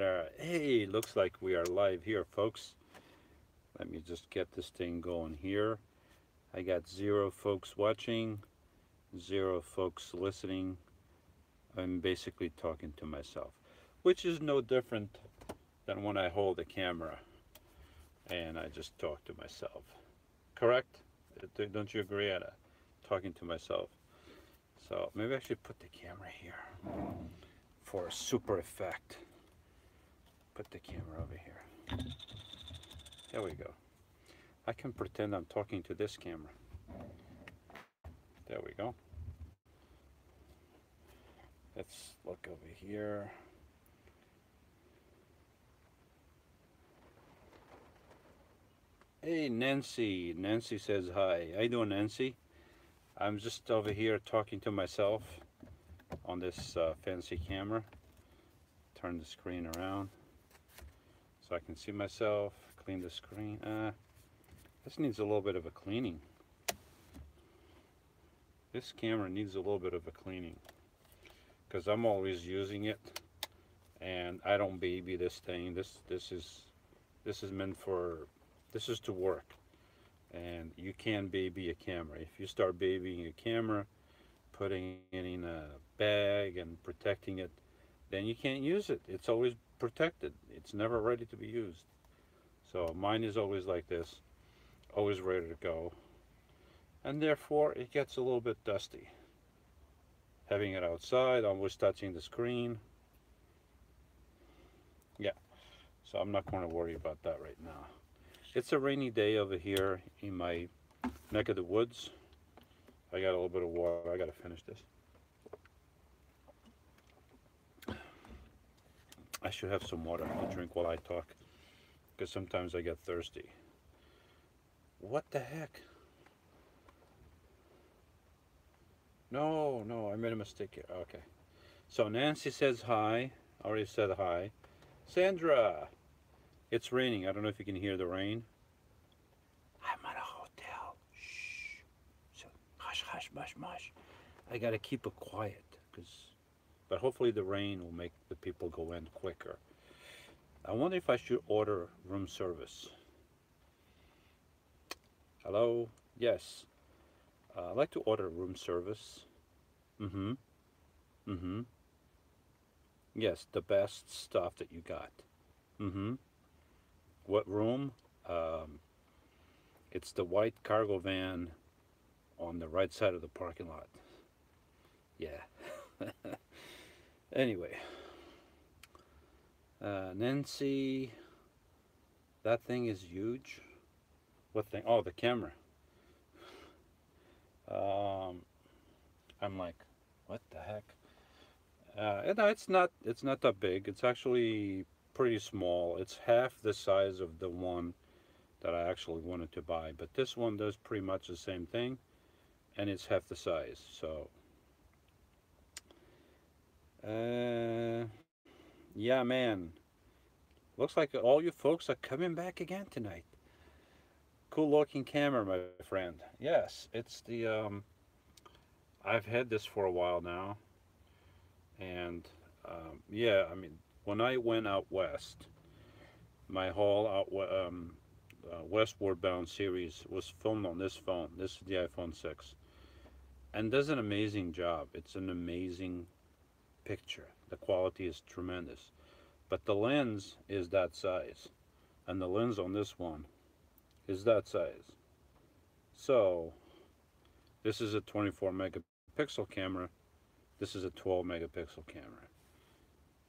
right. Hey, looks like we are live here, folks. Let me just get this thing going here. I got 0 folks watching, 0 folks listening. I'm basically talking to myself, which is no different than when I hold a camera and I just talk to myself. Correct? Don't you agree? Talking to myself. So maybe I should put the camera here for a super effect. Put the camera over here. There we go. I can pretend I'm talking to this camera. There we go. Let's look over here. Hey, Nancy. Nancy says hi. How you doing, Nancy? I'm just over here talking to myself on this fancy camera. Turn the screen around so I can see myself. Clean the screen. This needs a little bit of a cleaning. This camera needs a little bit of a cleaning because I'm always using it, and I don't baby this thing. This is meant for, this is to work, and you can baby a camera. If you start babying a camera, putting it in a bag and protecting it, then you can't use it. It's always protected. It's never ready to be used. So mine is always like this, always ready to go, and therefore it gets a little bit dusty. Having it outside, always touching the screen. Yeah, so I'm not going to worry about that right now. It's a rainy day over here in my neck of the woods. I got a little bit of water. I got to finish this. I should have some water to drink while I talk because sometimes I get thirsty. What the heck? No, no, I made a mistake here. Okay. So Nancy says hi. I already said hi. Sandra, it's raining. I don't know if you can hear the rain. I'm at a hotel. Shh. So hush, hush, mush, mush. I gotta keep it quiet, but hopefully the rain will make the people go in quicker. I wonder if I should order room service. Hello? Yes. I'd like to order room service. Mm-hmm. Mm-hmm. Yes, the best stuff that you got. Mm-hmm. What room? Um, it's the white cargo van on the right side of the parking lot. Yeah. Anyway, Nancy, that thing is huge. What thing? Oh, the camera. Um, I'm like, what the heck? No, it's not. It's not that big. It's actually pretty small. It's half the size of the one that I actually wanted to buy. But this one does pretty much the same thing, and it's half the size. So, uh, yeah, man. Looks like all you folks are coming back again tonight. Cool looking camera, my friend. Yes, it's the. I've had this for a while now, and yeah, I mean, when I went out west, my whole westward bound series was filmed on this phone. This is the iPhone 6, and does an amazing job. It's an amazing picture. The quality is tremendous, but the lens is that size, and the lens on this one is that size. So this is a 24 megapixel camera. This is a 12 megapixel camera.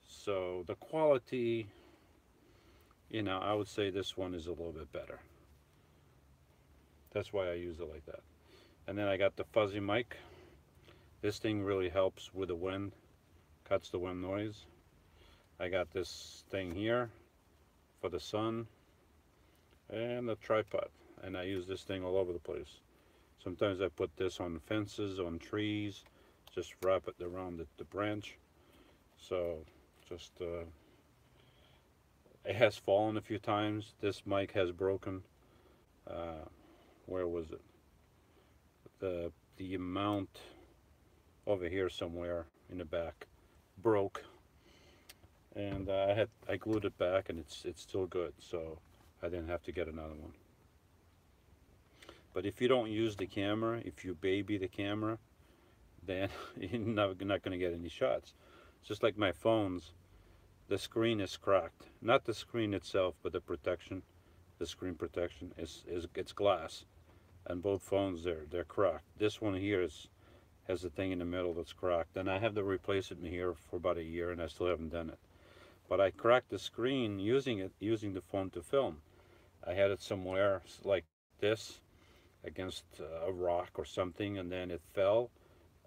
So the quality, I would say this one is a little bit better. That's why I use it like that. And then I got the fuzzy mic. This thing really helps with the wind, cuts the wind noise. I got this thing here for the sun and the tripod. And I use this thing all over the place. Sometimes I put this on fences, on trees, just wrap it around the branch. So just, it has fallen a few times. This mic has broken. Uh, where was it? The mount over here somewhere in the back broke, and I glued it back, and it's still good, so I didn't have to get another one. But if you don't use the camera, if you baby the camera, then you're not going to get any shots. Just like my phones, the screen is cracked. Not the screen itself, but the protection, the screen protection is it's glass, and both phones they're cracked. This one here has a thing in the middle that's cracked, and I have to replace it in here for about a year, and I still haven't done it. But I cracked the screen using the phone to film. I had it somewhere like this against a rock or something, and then it fell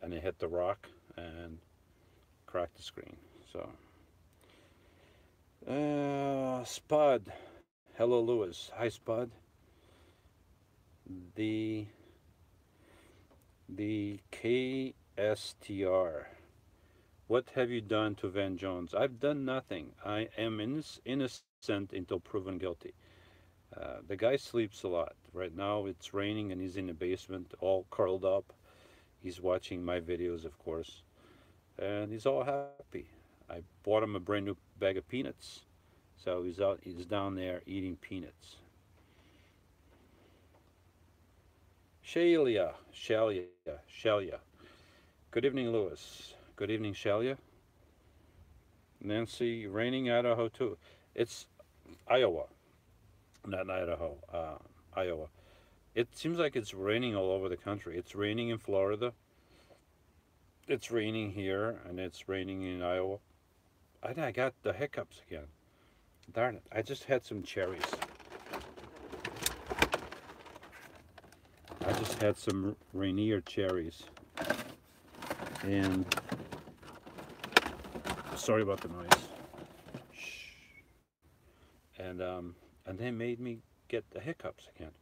and it hit the rock and cracked the screen. So, Spud, hello Lewis, hi Spud. The KSTR. What have you done to Van Jones? I've done nothing. I am innocent until proven guilty. The guy sleeps a lot. Right now it's raining and he's in the basement, all curled up. He's watching my videos, of course, and he's all happy. I bought him a brand new bag of peanuts, so he's down there eating peanuts. Shalia. Good evening, Lewis. Good evening, Shalia. Nancy, raining Idaho too. It's Iowa, not Idaho, Iowa. It seems like it's raining all over the country. It's raining in Florida. It's raining here, and it's raining in Iowa. I got the hiccups again. Darn it. I just had some cherries. I just had some Rainier cherries. And sorry about the noise. Shh. And they made me get the hiccups again.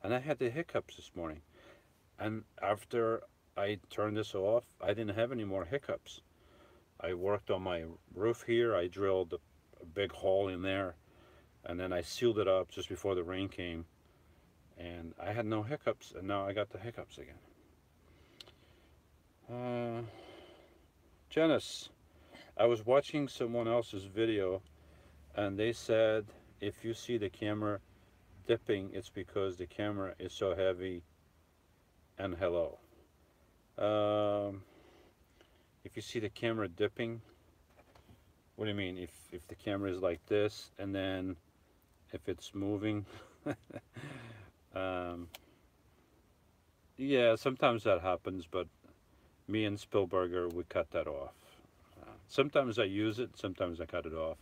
And I had the hiccups this morning. And after I turned this off, I didn't have any more hiccups. I worked on my roof here. I drilled a big hole in there, and then I sealed it up just before the rain came. And I had no hiccups, and now I got the hiccups again. Janice, I was watching someone else's video, and they said if you see the camera dipping, it's because the camera is so heavy. And hello. If you see the camera dipping, what do you mean? If the camera is like this, and then if it's moving, yeah, sometimes that happens, but me and Spielberger, we cut that off. Sometimes I use it, sometimes I cut it off.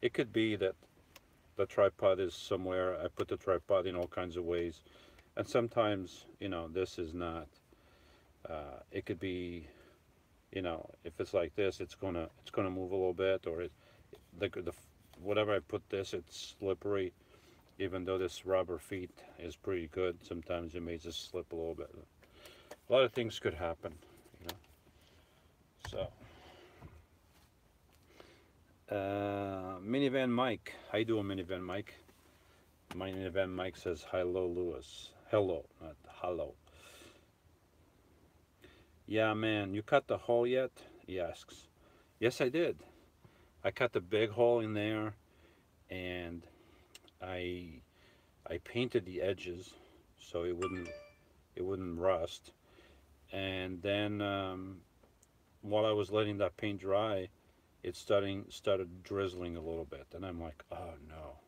It could be that the tripod is somewhere. I put the tripod in all kinds of ways, and sometimes, this is not. It could be, if it's like this, it's gonna move a little bit, or the whatever I put this, it's slippery. Even though this rubber feet is pretty good, sometimes it may just slip a little bit. A lot of things could happen, So. Minivan Mike, how you doing, Minivan Mike? Minivan Mike says hello, Lewis. Hello, not hello. Yeah, man, you cut the hole yet? He asks. Yes, I did. I cut the big hole in there, and I painted the edges so it wouldn't rust. And then while I was letting that paint dry, it started drizzling a little bit, and I'm like, oh no,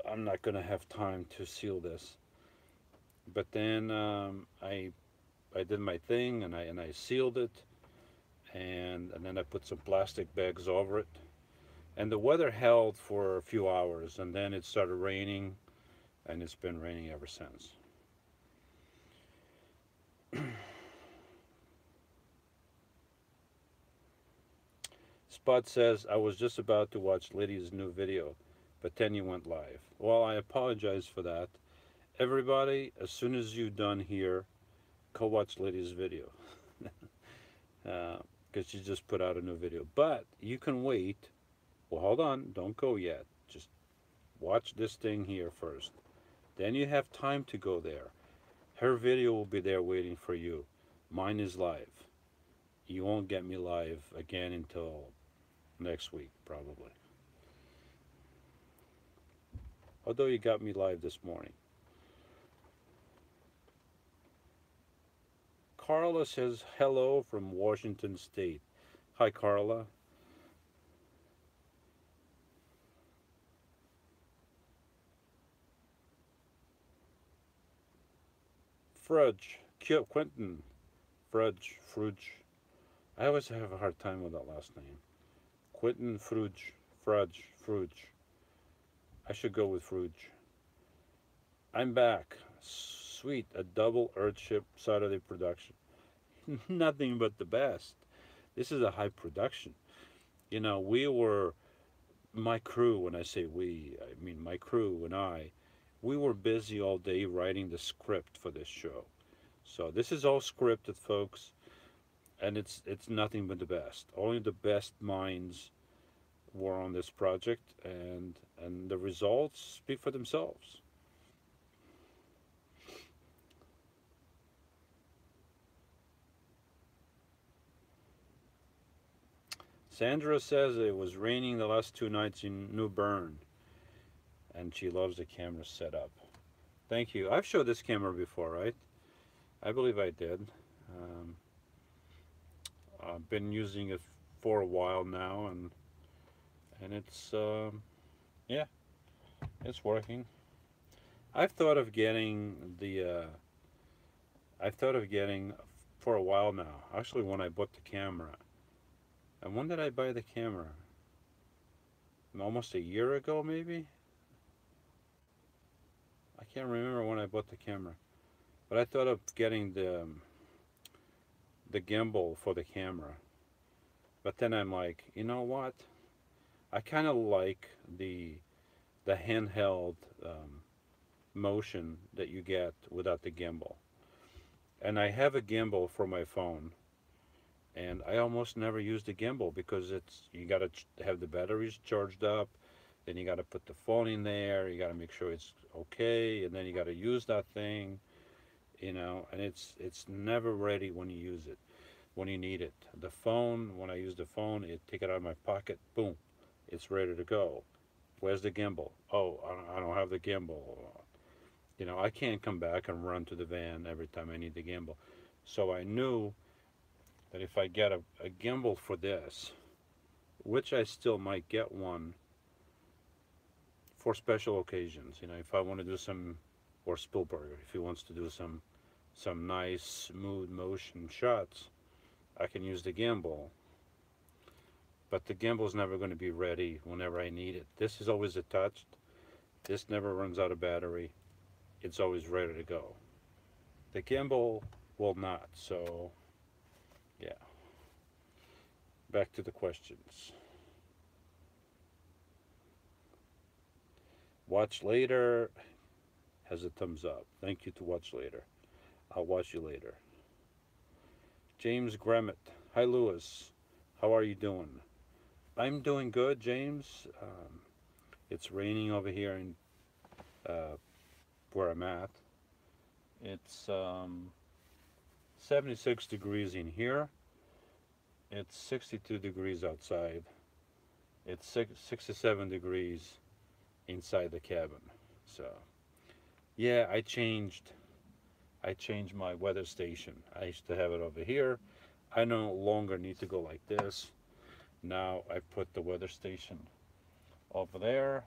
I'm not gonna have time to seal this. But then I did my thing, and I sealed it, and then I put some plastic bags over it, and the weather held for a few hours, and then it started raining, and it's been raining ever since. Spot says, I was just about to watch Lydia's new video, but then you went live. Well, I apologize for that. Everybody, as soon as you're done here, go watch Lydia's video. Because she just put out a new video. But you can wait. Well, hold on. Don't go yet. Just watch this thing here first. Then you have time to go there. Her video will be there waiting for you. Mine is live. You won't get me live again until next week, probably. Although you got me live this morning. Carla says hello from Washington State. Hi, Carla. Fudge. Quentin. Frudge. I always have a hard time with that last name. Quentin Frudge. Frudge. I should go with Frudge. I'm back. Sweet, a double Earthship Saturday production. Nothing but the best. This is a high production. You know, my crew, when I say we, I mean my crew and we were busy all day writing the script for this show. So this is all scripted, folks, and it's nothing but the best. Only the best minds were on this project, and the results speak for themselves. Sandra says it was raining the last 2 nights in New Bern, and she loves the camera setup. Thank you. I've showed this camera before, right? I believe I did. Um, I've been using it for a while now, and it's yeah, it's working. I've thought of getting I've thought of getting for a while now. Actually, when I bought the camera, and when did I buy the camera? Almost a year ago, maybe. I can't remember when I bought the camera, but I thought of getting the gimbal for the camera. But then I'm like, you know what? I kind of like the handheld motion that you get without the gimbal. And I have a gimbal for my phone, and I almost never use the gimbal because you got to have the batteries charged up, then you got to put the phone in there, you got to make sure it's okay, and then you got to use that thing, and it's never ready when you use it, when you need it. The phone, when I use the phone, take it out of my pocket, boom, it's ready to go. Where's the gimbal? Oh, I don't have the gimbal. I can't come back and run to the van every time I need the gimbal. So I knew that if I get a gimbal for this, which I still might get one for special occasions, if I want to do some, or Spielberg, if he wants to do some nice smooth motion shots, I can use the gimbal. But the gimbal is never going to be ready whenever I need it. This is always attached. This never runs out of battery. It's always ready to go. The gimbal will not. So, yeah. Back to the questions. Watch later has a thumbs up. Thank you to watch later. I'll watch you later. James Grammett. Hi, Lewis. How are you doing? I'm doing good, James. It's raining over here in where I'm at. It's 76 degrees in here. It's 62 degrees outside. It's 67 degrees inside the cabin. So, yeah, I changed my weather station. I used to have it over here. I no longer need to go like this. Now I put the weather station over there.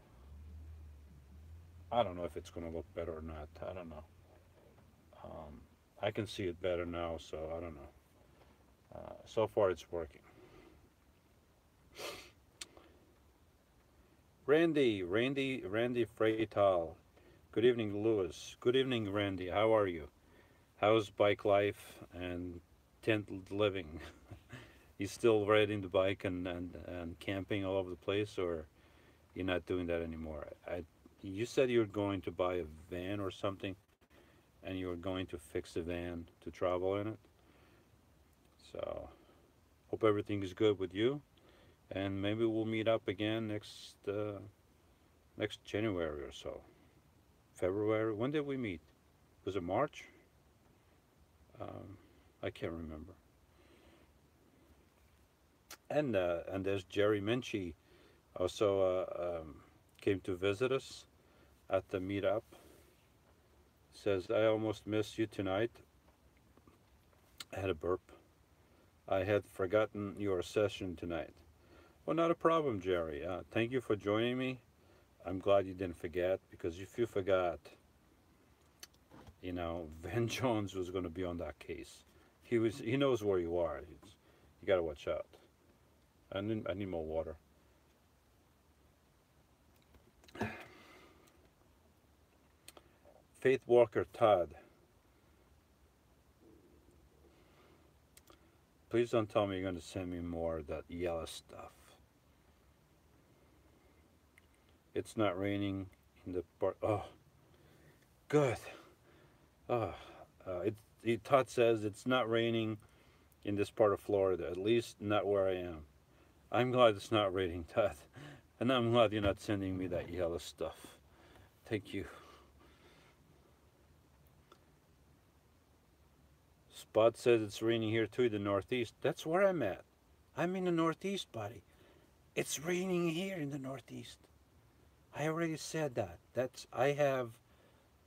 I don't know if it's going to look better or not. I don't know. I can see it better now, so I don't know. So far it's working. Randy Freital. Good evening, Lewis. Good evening, Randy. How are you? How's bike life and tent living? You still riding the bike and camping all over the place, or you're not doing that anymore? You said you were going to buy a van or something, and you were going to fix the van to travel in it. So, hope everything is good with you, and maybe we'll meet up again next January or so. February. When did we meet? Was it March? I can't remember. And there's Jerry Minchie also came to visit us at the meetup. Says, I almost missed you tonight. I had a burp. I had forgotten your session tonight. Well, not a problem, Jerry. Thank you for joining me. I'm glad you didn't forget, because if you forgot, Van Jones was going to be on that case. He knows where you are. You got to watch out. I need more water. Faith Walker Todd. Please don't tell me you're going to send me more of that yellow stuff. It's not raining in the part. Oh, good. Oh, Todd says it's not raining in this part of Florida, at least not where I am. I'm glad it's not raining, Todd. And I'm glad you're not sending me that yellow stuff. Thank you. Spot says it's raining here too in the Northeast. That's where I'm at. I'm in the Northeast, buddy. It's raining here in the Northeast. I already said that. I have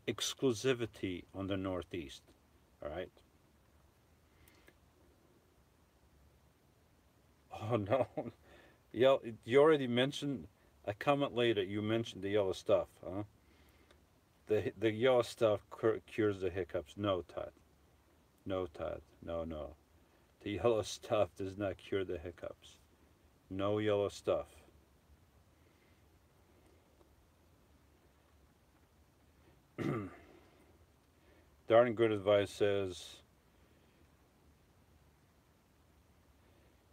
exclusivity on the Northeast. All right. Oh no. You already mentioned a comment later. You mentioned the yellow stuff, huh? The yellow stuff cures the hiccups. No, Todd. No, Todd. No, no. The yellow stuff does not cure the hiccups. No yellow stuff. Darn good advice says,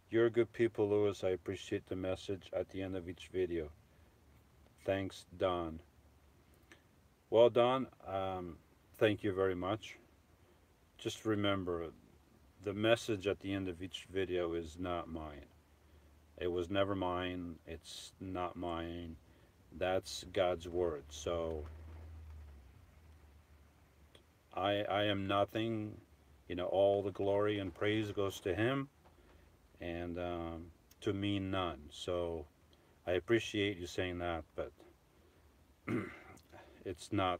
you're good people, Lewis. I appreciate the message at the end of each video. Thanks, Don. Well, Don, thank you very much. Just remember, the message at the end of each video is not mine. It was never mine. It's not mine. That's God's word. So I am nothing. All the glory and praise goes to Him, and to me none. So I appreciate you saying that, but it's not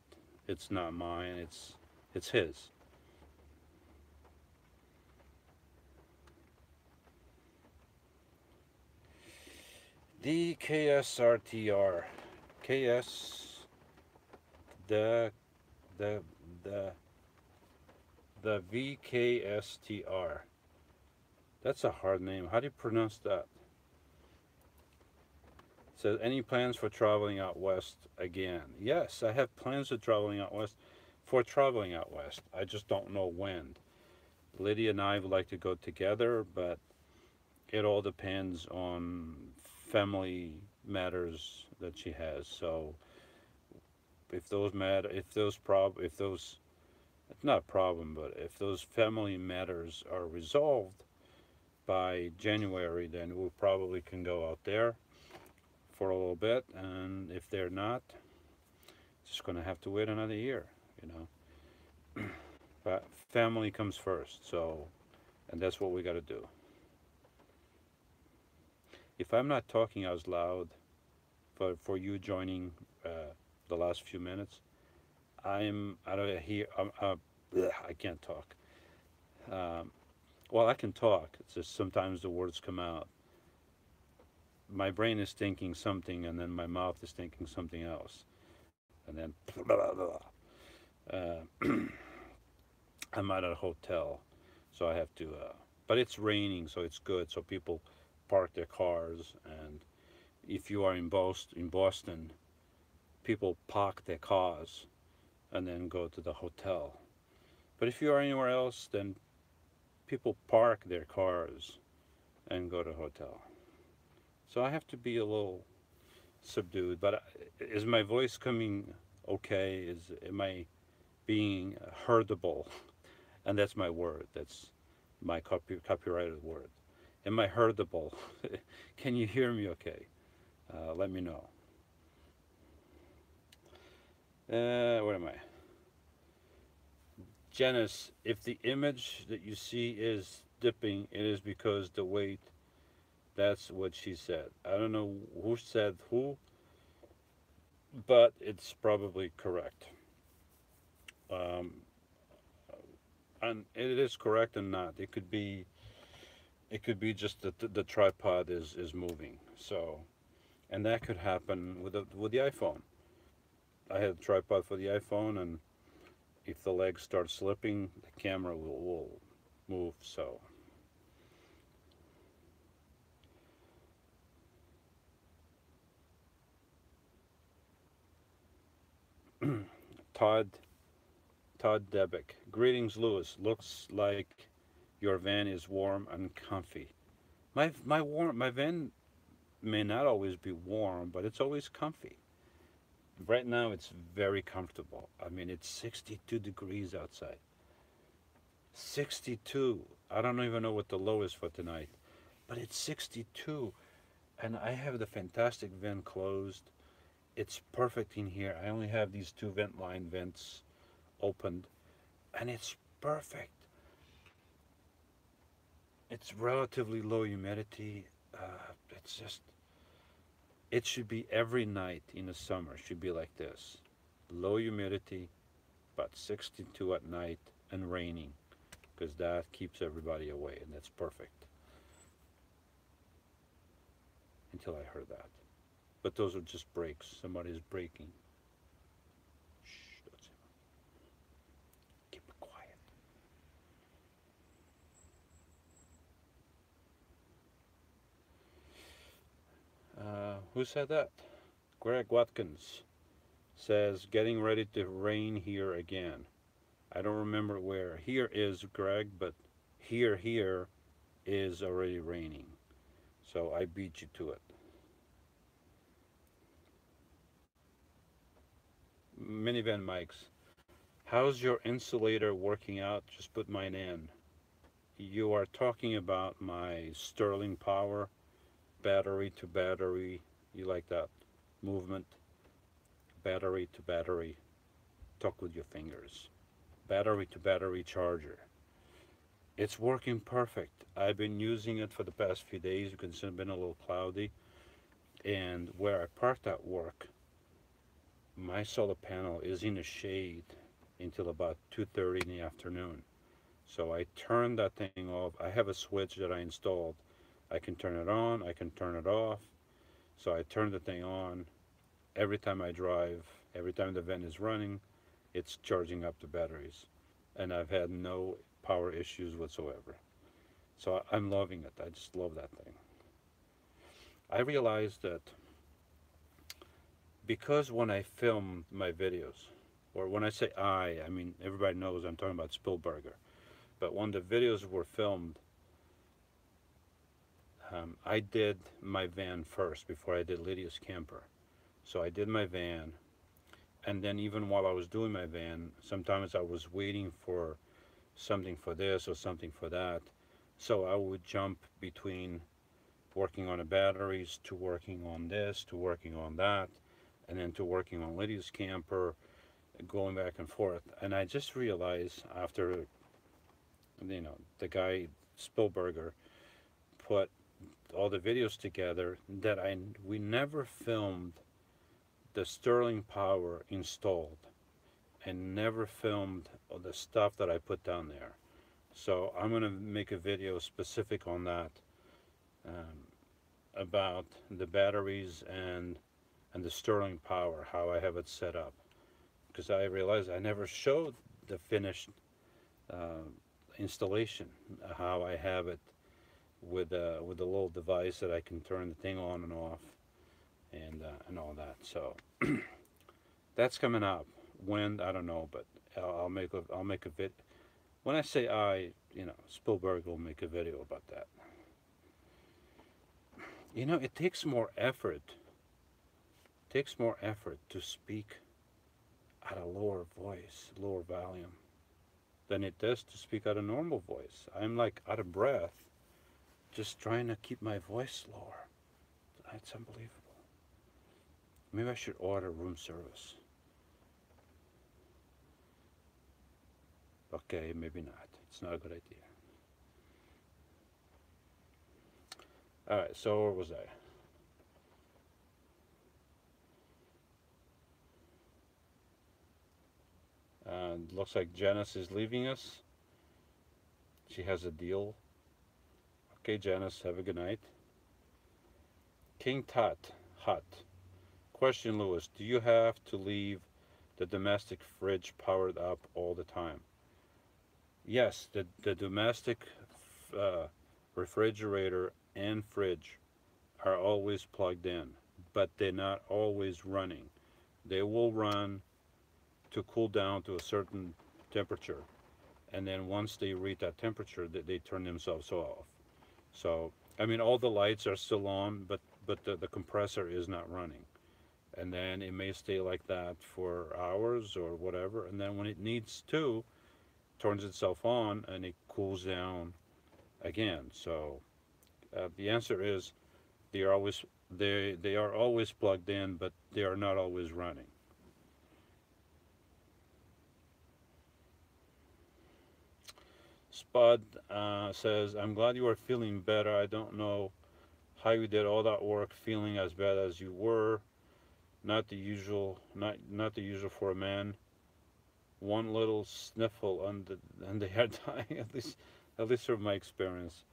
mine. It's His. The KSRTR, KS, the VKSTR. That's a hard name. How do you pronounce that? It says, any plans for traveling out west again? Yes, I have plans of traveling out west. I just don't know when. Lydia and I would like to go together, but it all depends on family matters that she has. So if those it's not a problem, but if those family matters are resolved by January, then we probably can go out there for a little bit. And if they're not, just going to have to wait another year, But family comes first, and that's what we got to do. If I'm not talking as loud for you joining the last few minutes, I can't talk. Well, I can talk. It's just sometimes the words come out. My brain is thinking something, and then my mouth is thinking something else, and then blah, blah, blah. I'm at a hotel, so I have to. But it's raining, so it's good. So people park their cars, and if you are in Boston, people park their cars and then go to the hotel. But if you are anywhere else, then people park their cars and go to hotel. So I have to be a little subdued. But is my voice coming okay? Am I being heardable? And that's my word. That's my copyrighted word. Am I heardable? Can you hear me okay? Let me know. Where am I? Janice, if the image that you see is dipping, it is because the weight That's what she said. I don't know who said who, but it's probably correct. Um, and it is correct and not. It could be just that the tripod is moving. So, and that could happen with the iPhone. I had a tripod for the iPhone, and if the legs start slipping, the camera will move. So, Todd Todd Debick, greetings, Lewis. Looks like your van is warm and comfy. My van may not always be warm, but it's always comfy. Right now, it's very comfortable. I mean, it's 62 degrees outside. 62. I don't even know what the low is for tonight, but it's 62. And I have the fantastic vent closed. It's perfect in here. I only have these two vent line vents opened, and it's perfect. It's relatively low humidity. It's just, it should be every night in the summer, should be like this. Low humidity, about 62 at night, and raining, because that keeps everybody away, and that's perfect. Until I heard that. But those are just breaks. Somebody's breaking. Shh, don't say that. Keep it quiet. Who said that? Greg Watkins says, getting ready to rain here again. I don't remember where. Here is Greg, but here is already raining. So I beat you to it. Minivan Mikes. How's your insulator working out? Just put mine in. You are talking about my Sterling Power battery to battery. You like that movement? Battery to battery. Talk with your fingers. Battery to battery charger. It's working perfect. I've been using it for the past few days because it's been a little cloudy. And where I parked at work, my solar panel is in the shade until about 2:30 in the afternoon. So I turn that thing off. I have a switch that I installed. I can turn it on, I can turn it off. So I turn the thing on. Every time I drive, every time the vent is running, it's charging up the batteries. And I've had no power issues whatsoever. So I'm loving it. I just love that thing. I realized that because when I film my videos, or when I say I mean everybody knows I'm talking about Spielberger. But when the videos were filmed, I did my van first before I did Lydia's camper. So I did my van, and then even while I was doing my van, sometimes I was waiting for something for this or something for that. So I would jump between working on the batteries to working on this to working on that, and then to working on Lydia's camper, going back and forth. And I just realized after, the guy Spielberger put all the videos together that we never filmed the Sterling Power installed and never filmed the stuff that I put down there. So I'm going to make a video specific on that, um, about the batteries and the Sterling Power, how I have it set up, because I realized I never showed the finished uh, installation, how I have it with a little device that I can turn the thing on and off, and all that. So that's coming up. When, I don't know, but I'll make a vid. When I say Spielberg will make a video about that. It takes more effort. Takes more effort to speak at a lower voice, lower volume, than it does to speak at a normal voice. I'm like out of breath, just trying to keep my voice lower. It's unbelievable. Maybe I should order room service. Okay, maybe not. It's not a good idea. All right, so where was I? Looks like Janice is leaving us. She has a deal. Okay, Janice, have a good night. King Tut, hot. Question, Lewis, do you have to leave the domestic fridge powered up all the time? Yes, the domestic uh, refrigerator and fridge are always plugged in, but they're not always running. They will run to cool down to a certain temperature, and then once they reach that temperature, they turn themselves off. So, I mean, all the lights are still on, but the compressor is not running. And then it may stay like that for hours or whatever, and then when it needs to, turns itself on and it cools down again. So the answer is they are always they are always plugged in, but they are not always running. Spud says, "I'm glad you are feeling better. I don't know how you did all that work feeling as bad as you were. Not the usual for a man. One little sniffle and they are dying. At least from my experience.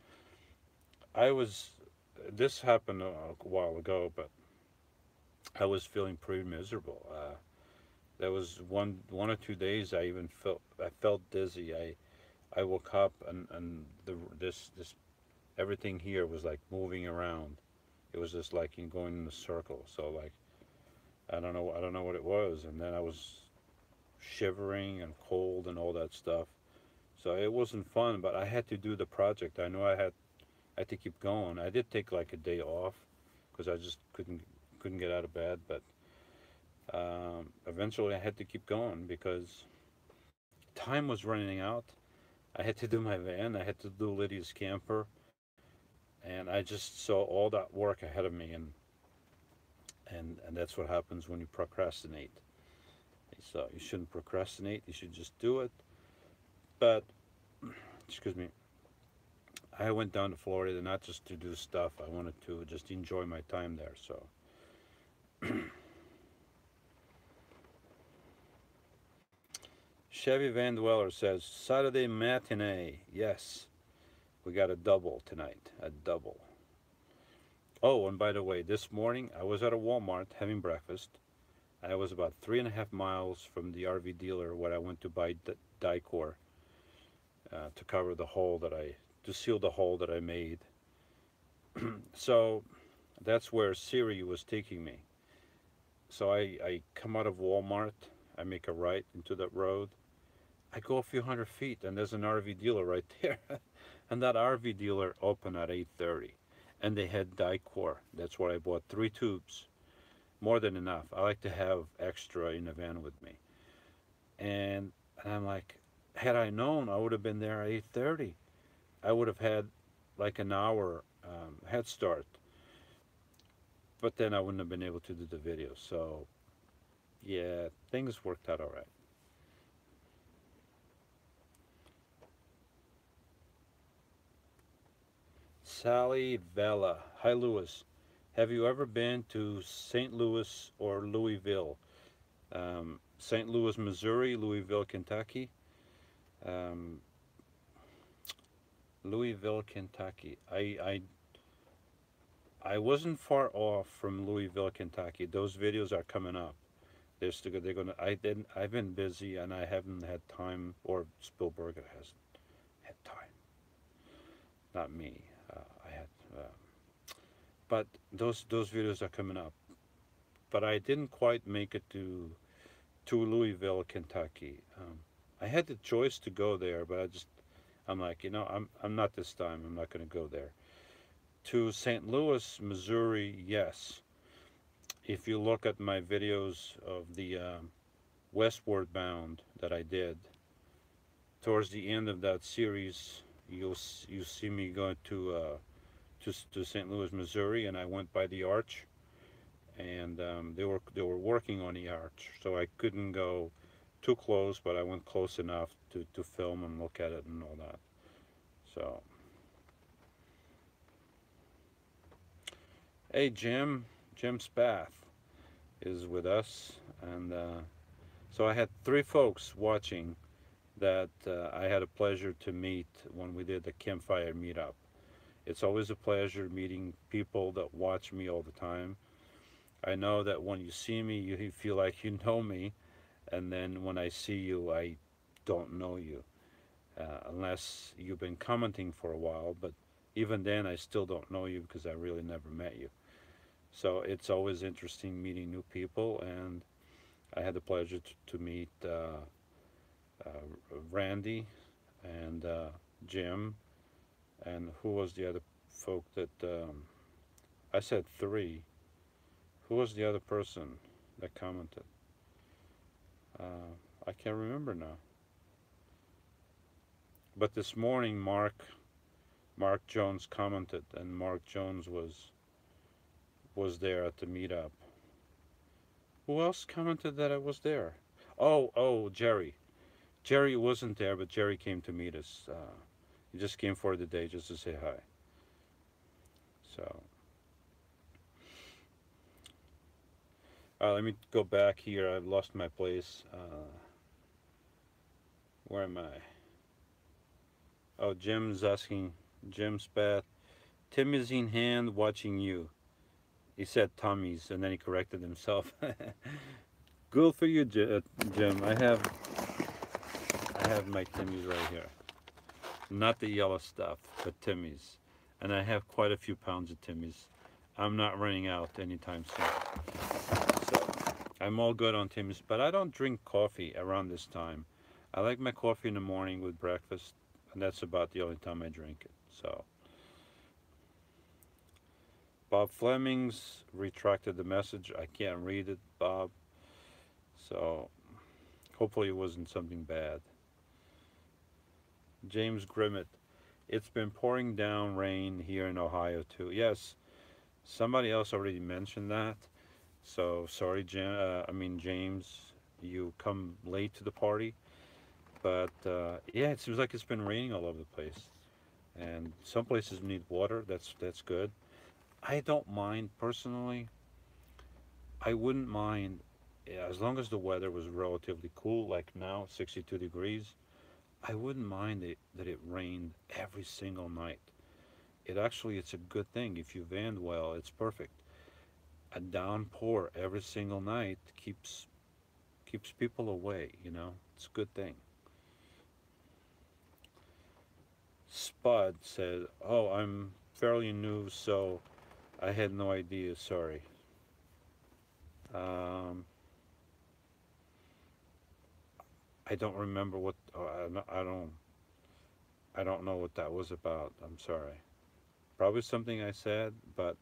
I was this happened a while ago, but I was feeling pretty miserable. There was one or 2 days I felt dizzy. I woke up and this everything here was like moving around. It was just like in going in a circle. So like I don't know what it was, and then I was shivering and cold and all that stuff. So it wasn't fun, but I had to do the project. I know I had to keep going. I did take like a day off because I just couldn't get out of bed, but eventually I had to keep going because time was running out. I had to do my van. I had to do Lydia's camper, and I just saw all that work ahead of me, and that's what happens when you procrastinate. So you shouldn't procrastinate. You should just do it. But excuse me, I went down to Florida not just to do stuff. I wanted to just enjoy my time there. So Chevy Van Dweller says Saturday matinee. Yes, we got a double tonight. A double. Oh, and by the way, this morning I was at a Walmart having breakfast. I was about 3.5 miles from the RV dealer where I went to buy Dicor to cover the hole to seal the hole that I made. So that's where Siri was taking me. So I come out of Walmart, I make a right into that road. I go a few hundred feet and there's an RV dealer right there. And that RV dealer opened at 8:30 and they had Dicor. That's where I bought 3 tubes. More than enough. I like to have extra in the van with me. And I'm like, had I known, I would have been there at 8:30. I would have had like an hour head start, but then I wouldn't have been able to do the video. So yeah, things worked out all right. Sally Vela, hi Louis. Have you ever been to St. Louis or Louisville? St. Louis, Missouri, Louisville, Kentucky. Um, Louisville, Kentucky. I wasn't far off from Louisville, Kentucky. Those videos are coming up. They're gonna. I've been busy and I haven't had time, or Spielberg hasn't had time. Not me. I had. But those videos are coming up. But I didn't quite make it to Louisville, Kentucky. I had the choice to go there, but I'm like, I'm not this time. I'm not going to go there. To St. Louis, Missouri, yes. If you look at my videos of the Westward Bound that I did, towards the end of that series, you see me going to St. Louis, Missouri, and I went by the arch, and they were working on the arch, so I couldn't go too close, but I went close enough to film and look at it and all that. So Hey, Jim Spath is with us, and so I had three folks watching that I had a pleasure to meet when we did the campfire meetup. It's always a pleasure meeting people that watch me all the time. I know that when you see me, you feel like you know me, and then when I see you, I don't know you, unless you've been commenting for a while. But even then, I still don't know you because I really never met you. So it's always interesting meeting new people, and I had the pleasure to meet Randy and Jim, and who was the other folk that I said three. Who was the other person that commented? I can't remember now. But this morning, Mark Jones commented, and Mark Jones was there at the meetup. Who else commented that I was there? Oh, Jerry. Jerry wasn't there, but Jerry came to meet us. He just came for the day just to say hi. So, let me go back here. I've lost my place. Where am I? Oh, Jim's asking. Jim Spat. Tim is in hand watching you. He said Tommy's, and then he corrected himself. Good for you, Jim. I have my Timmy's right here. Not the yellow stuff, but Timmy's. And I have quite a few pounds of Timmy's. I'm not running out anytime soon. So I'm all good on Timmy's, but I don't drink coffee around this time. I like my coffee in the morning with breakfast, and that's about the only time I drink it. So Bob Fleming's retracted the message. I can't read it, Bob. So hopefully it wasn't something bad. James Grimmett. It's been pouring down rain here in Ohio too. Yes, somebody else already mentioned that. So sorry, James, you come late to the party. But yeah, it seems like it's been raining all over the place, and some places need water. That's good. I don't mind personally. I wouldn't mind, yeah, as long as the weather was relatively cool, like now, 62 degrees. I wouldn't mind that it rained every single night. It's a good thing. If you vanned well, it's perfect. A downpour every single night keeps people away, It's a good thing. Spud said, "Oh, I'm fairly new, so I had no idea. Sorry." Um, I don't remember what. Oh, I don't know what that was about. I'm sorry. Probably something I said, but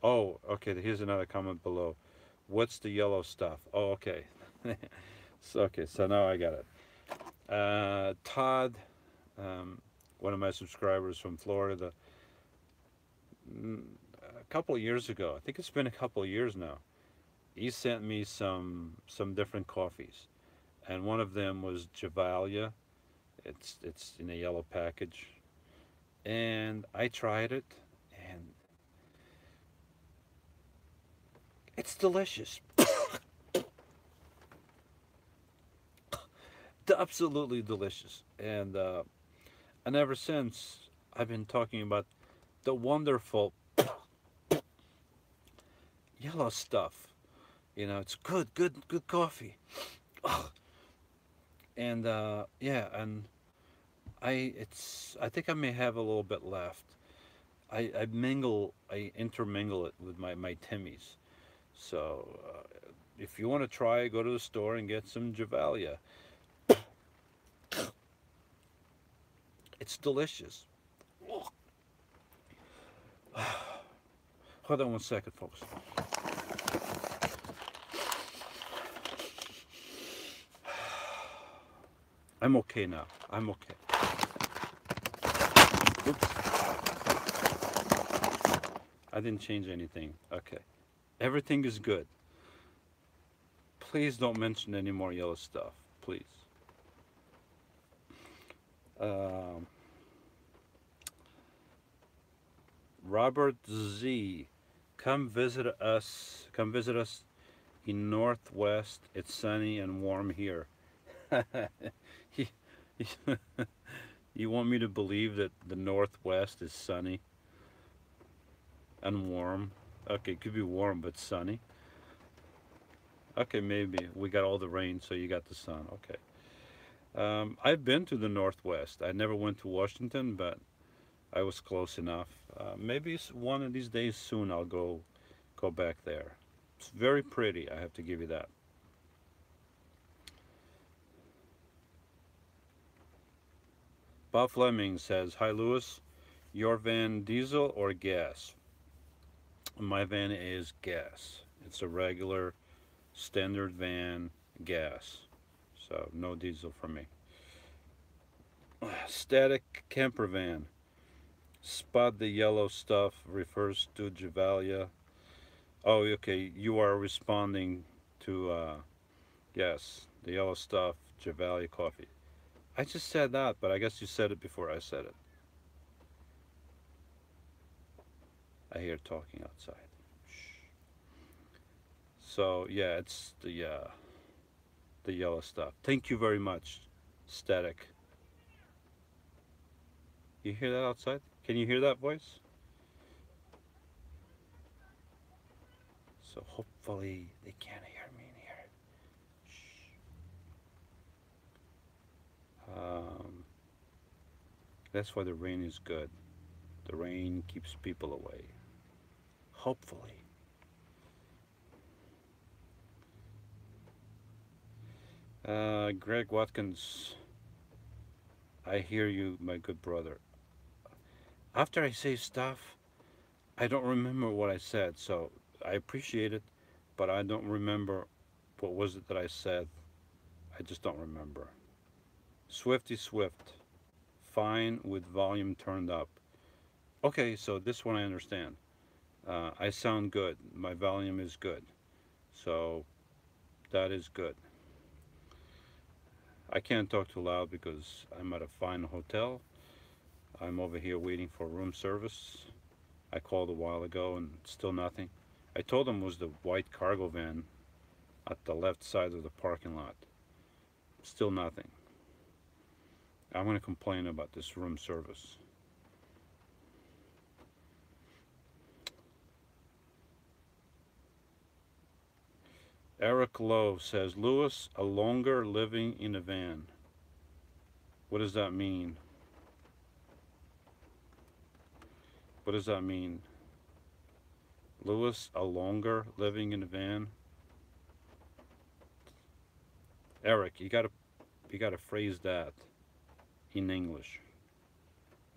oh, okay. Here's another comment below. What's the yellow stuff? Oh, okay. So now I got it. Todd, one of my subscribers from Florida, a couple of years ago. I think it's been a couple of years now. He sent me some different coffees, and one of them was Javalia. It's in a yellow package, and I tried it, and it's delicious. Absolutely delicious. And ever since, I've been talking about the wonderful yellow stuff. It's good coffee. And yeah, and I think I may have a little bit left. I intermingle it with my Timmy's. So if you want to try, go to the store and get some Javalia. It's delicious. Hold on one second, folks. I'm okay now. I'm okay. Oops. I didn't change anything. Okay. Everything is good. Please don't mention any more yellow stuff. Please. Um, Robert Z, come visit us. Come visit us in Northwest. It's sunny and warm here. you, you want me to believe that the Northwest is sunny and warm? Okay, it could be warm but sunny. Okay, maybe we got all the rain, so you got the sun. Okay. I've been to the Northwest. I never went to Washington, but I was close enough. Maybe one of these days soon I'll go back there. It's very pretty. I have to give you that. Bob Fleming says, "Hi Lewis, your van diesel or gas?" My van is gas. It's a regular standard van, gas. So no diesel for me. Static camper van. Spot the yellow stuff refers to Javalia. Oh, okay. You are responding to, yes, the yellow stuff, Javalia coffee. I just said that, but I guess you said it before I said it. I hear talking outside. Shh. So yeah, it's the yellow stuff. Thank you very much, Static. You hear that outside? Can you hear that voice? So hopefully they can't hear me in here. Shh. That's why the rain is good. The rain keeps people away. Hopefully. Greg Watkins, I hear you, my good brother. After I say stuff, I don't remember what I said, so I appreciate it, but I don't remember what was it that I said. I just don't remember. Swifty Swift, fine with volume turned up. Okay, so this one I understand. I sound good. My volume is good. So that is good. I can't talk too loud because I'm at a fine hotel. I'm over here waiting for room service. I called a while ago and still nothing. I told them it was the white cargo van at the left side of the parking lot. Still nothing. I'm going to complain about this room service. Eric Lowe says, Lewis, a longer living in a van. What does that mean? What does that mean? Lewis, a longer living in a van? Eric, you gotta phrase that in English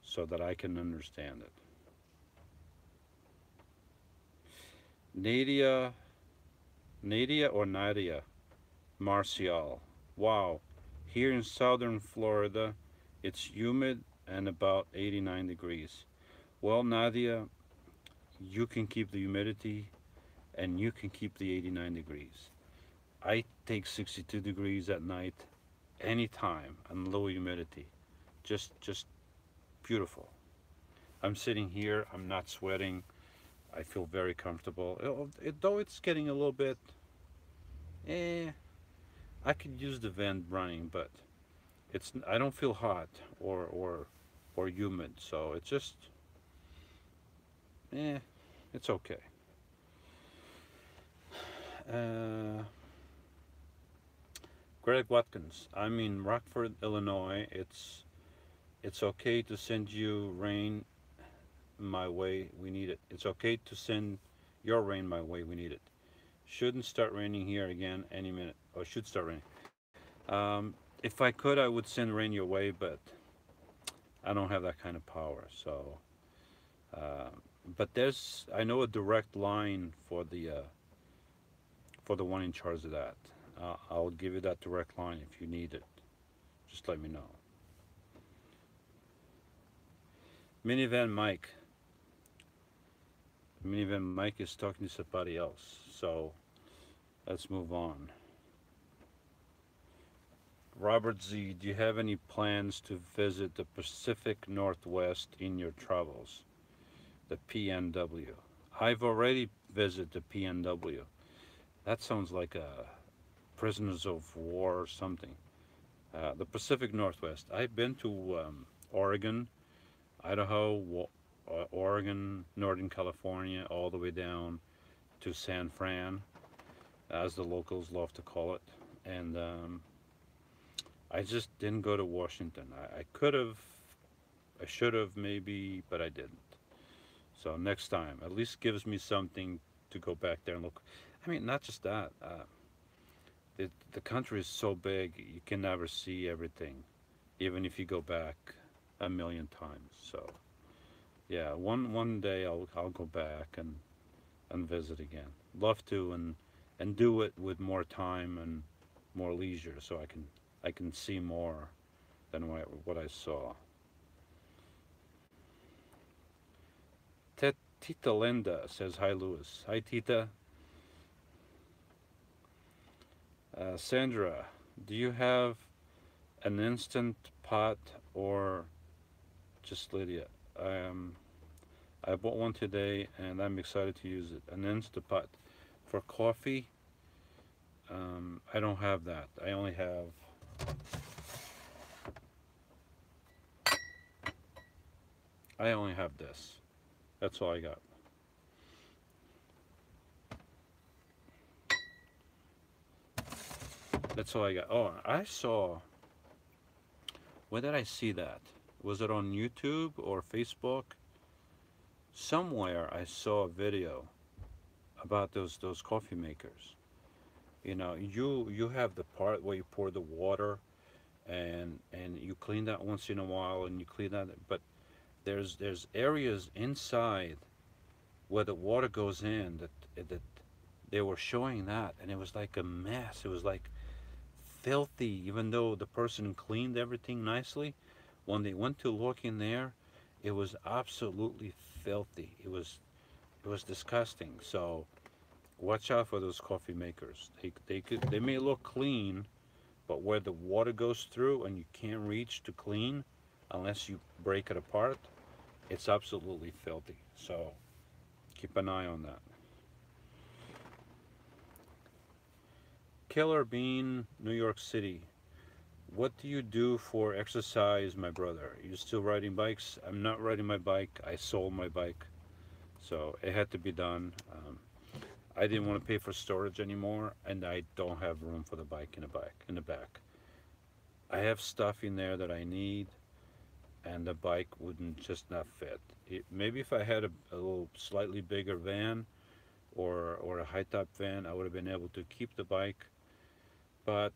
so that I can understand it. Nadia or Nadia Marcial. Wow. Here in southern Florida, it's humid and about 89 degrees. Well, Nadia, you can keep the humidity and you can keep the 89 degrees. I take 62 degrees at night anytime and low humidity. Just beautiful. I'm sitting here, I'm not sweating. I feel very comfortable. Though it's getting a little bit, eh, I could use the vent running, but I don't feel hot or humid, so it's just, eh, it's okay. Uh, Greg Watkins, I'm in Rockford, Illinois. It's okay to send you rain my way. We need it. It's okay to send your rain my way. We need it. Shouldn't start raining here again any minute. Or should start raining. If I could, I would send rain your way, but I don't have that kind of power. So, uh, but I know a direct line for the one in charge of that. I'll give you that direct line if you need it. Just let me know. Minivan Mike. Minivan Mike is talking to somebody else. So let's move on. Robert Z, do you have any plans to visit the Pacific Northwest in your travels? The PNW. I've already visited the PNW. That sounds like a prisoners of war or something. The Pacific Northwest. I've been to Oregon, Idaho, Oregon, Northern California, all the way down to San Fran, as the locals love to call it. And I just didn't go to Washington. I could have, I should have maybe, but I didn't. So next time, at least gives me something to go back there and look. I mean, not just that. The country is so big, you can never see everything, even if you go back a million times. So yeah, one day I'll go back and visit again. Love to, and do it with more time and more leisure, so I can see more than what I saw. Tita Linda says hi, Louis. Hi, Tita. Sandra, do you have an instant pot or just Lydia? I bought one today and I'm excited to use it. An instant pot for coffee. I don't have that. I only have this. That's all I got. That's all I got. Oh, I saw. Where did I see that? Was it on YouTube or Facebook? Somewhere I saw a video about those coffee makers. You know, you have the part where you pour the water, and you clean that once in a while, and you clean that. But there's areas inside where the water goes in that they were showing that, and it was like a mess. It was like filthy, even though the person cleaned everything nicely. When they went to look in there, it was absolutely filthy. It was disgusting. So watch out for those coffee makers. They may look clean, but where the water goes through and you can't reach to clean unless you break it apart, it's absolutely filthy. So keep an eye on that. Killer Bean, New York City. What do you do for exercise, my brother? Are you still riding bikes? I'm not riding my bike. I sold my bike, so it had to be done. I didn't want to pay for storage anymore, and I don't have room for the bike in the back. I have stuff in there that I need, and the bike wouldn't just not fit. Maybe if I had a little slightly bigger van or a high top van, I would have been able to keep the bike. But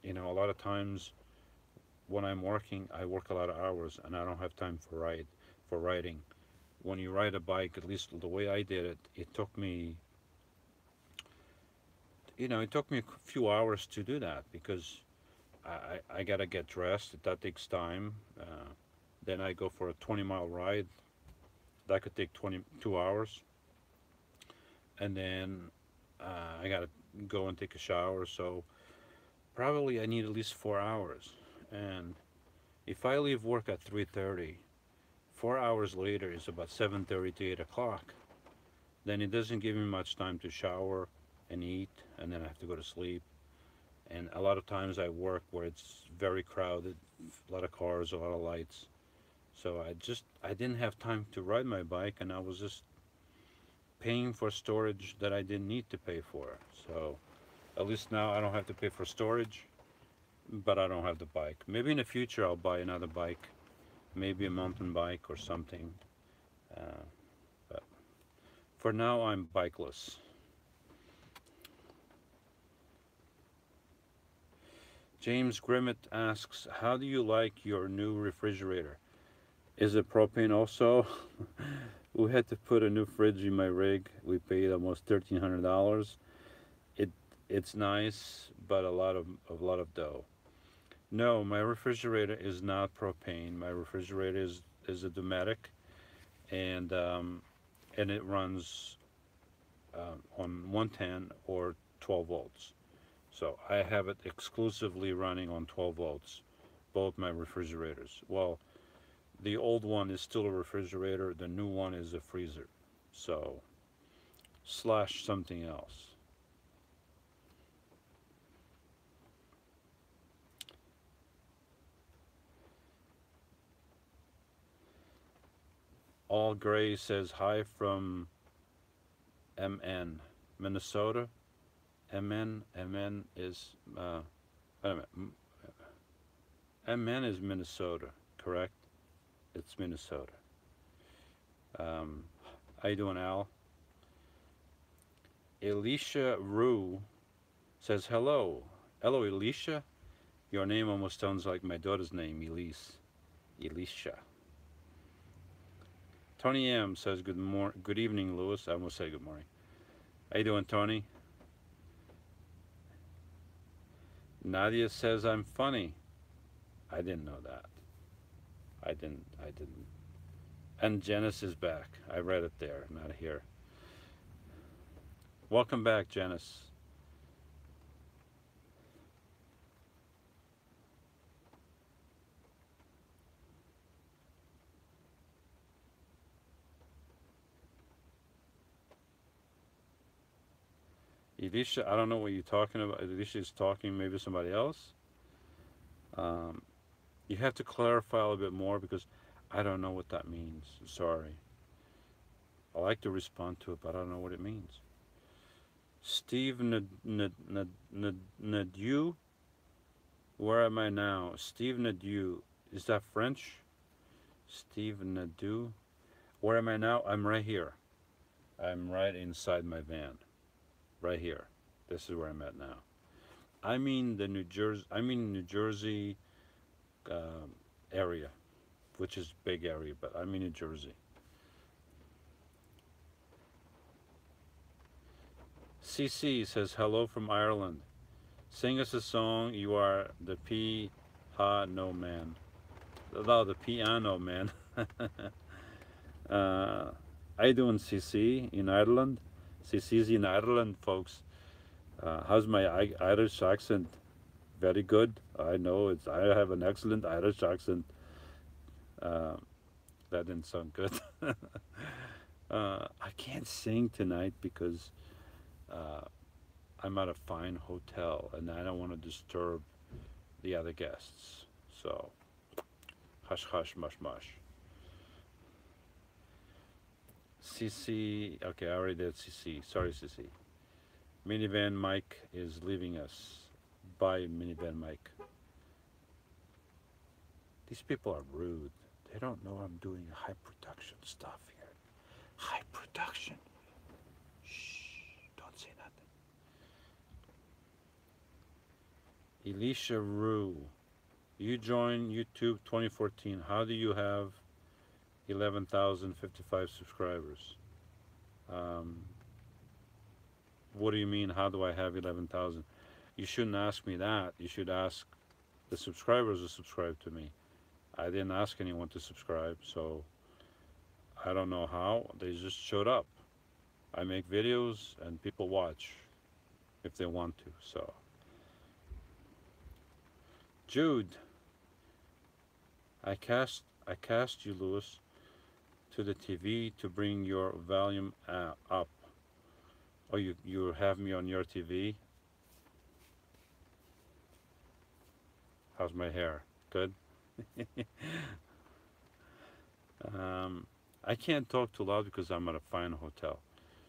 you know, a lot of times when I'm working, I work a lot of hours, and I don't have time for riding. When you ride a bike, at least the way I did it, it took me, it took me a few hours to do that because I gotta get dressed. That takes time. Then I go for a 20-mile ride. That could take 22 hours. And then I gotta go and take a shower. So probably I need at least 4 hours. And if I leave work at 3:30, 4 hours later is about 7:30 to 8 o'clock. Then it doesn't give me much time to shower and eat, and then I have to go to sleep. And a lot of times I work where it's very crowded, a lot of cars, a lot of lights. So I didn't have time to ride my bike, and I was just paying for storage that I didn't need to pay for. So at least now I don't have to pay for storage, but I don't have the bike. Maybe in the future I'll buy another bike, maybe a mountain bike or something. But for now I'm bikeless. James Grimmett asks, how do you like your new refrigerator? Is it propane also? We had to put a new fridge in my rig. We paid almost $1,300. It's nice, but a lot of dough. No, my refrigerator is not propane. My refrigerator is a Dometic, and it runs on 110 or 12 volts. So I have it exclusively running on 12 volts, both my refrigerators. Well, The old one is still a refrigerator, the new one is a freezer. So, slash something else. All Gray says hi from MN, Minnesota. MN is, wait a minute, MN is Minnesota, correct? It's Minnesota. How you doing, Al? Elisha Rue says hello. Hello, Elisha. Your name almost sounds like my daughter's name, Elise. Elisha. Tony M says good evening, Lewis. I almost say good morning. How you doing, Tony? Nadia says I'm funny. I didn't know that. I didn't. And Janice is back. I read it there, not here. Welcome back, Janice. Elisha, I don't know what you're talking about. Elisha is talking, maybe somebody else. You have to clarify a little bit more because I don't know what that means. Sorry. I like to respond to it, but I don't know what it means. Steve Nadieu, where am I now? Steve Nadieu, is that French? Steve Nadieu, where am I now? I'm right here. I'm right inside my van, right here. This is where I'm at now. I mean the New Jersey area, which is big area, but I'm in New Jersey. CC says hello from Ireland. Sing us a song. You are the no man. Oh, the piano man. How you doing, CC, in Ireland? CC's in Ireland, folks. How's my Irish accent? Very good. I know it's. I have an excellent Irish accent. That didn't sound good. I can't sing tonight because I'm at a fine hotel and I don't want to disturb the other guests. So, hush, hush, mush, mush. CC, okay, I already did CC. Sorry, CC. Minivan Mike is leaving us. Bye, Minivan Mike. These people are rude. They don't know I'm doing high production stuff here. High production. Shh, don't say nothing. Elisha Rue, you joined YouTube 2014. How do you have 11,055 subscribers? What do you mean, how do I have 11,000? You shouldn't ask me that. You should ask the subscribers who subscribe to me. I didn't ask anyone to subscribe, so I don't know how. They just showed up. I make videos and people watch if they want to, so. Jude, I cast you, Lewis, to the TV to bring your volume up. Oh, you have me on your TV? How's my hair? Good? I can't talk too loud because I'm at a fine hotel.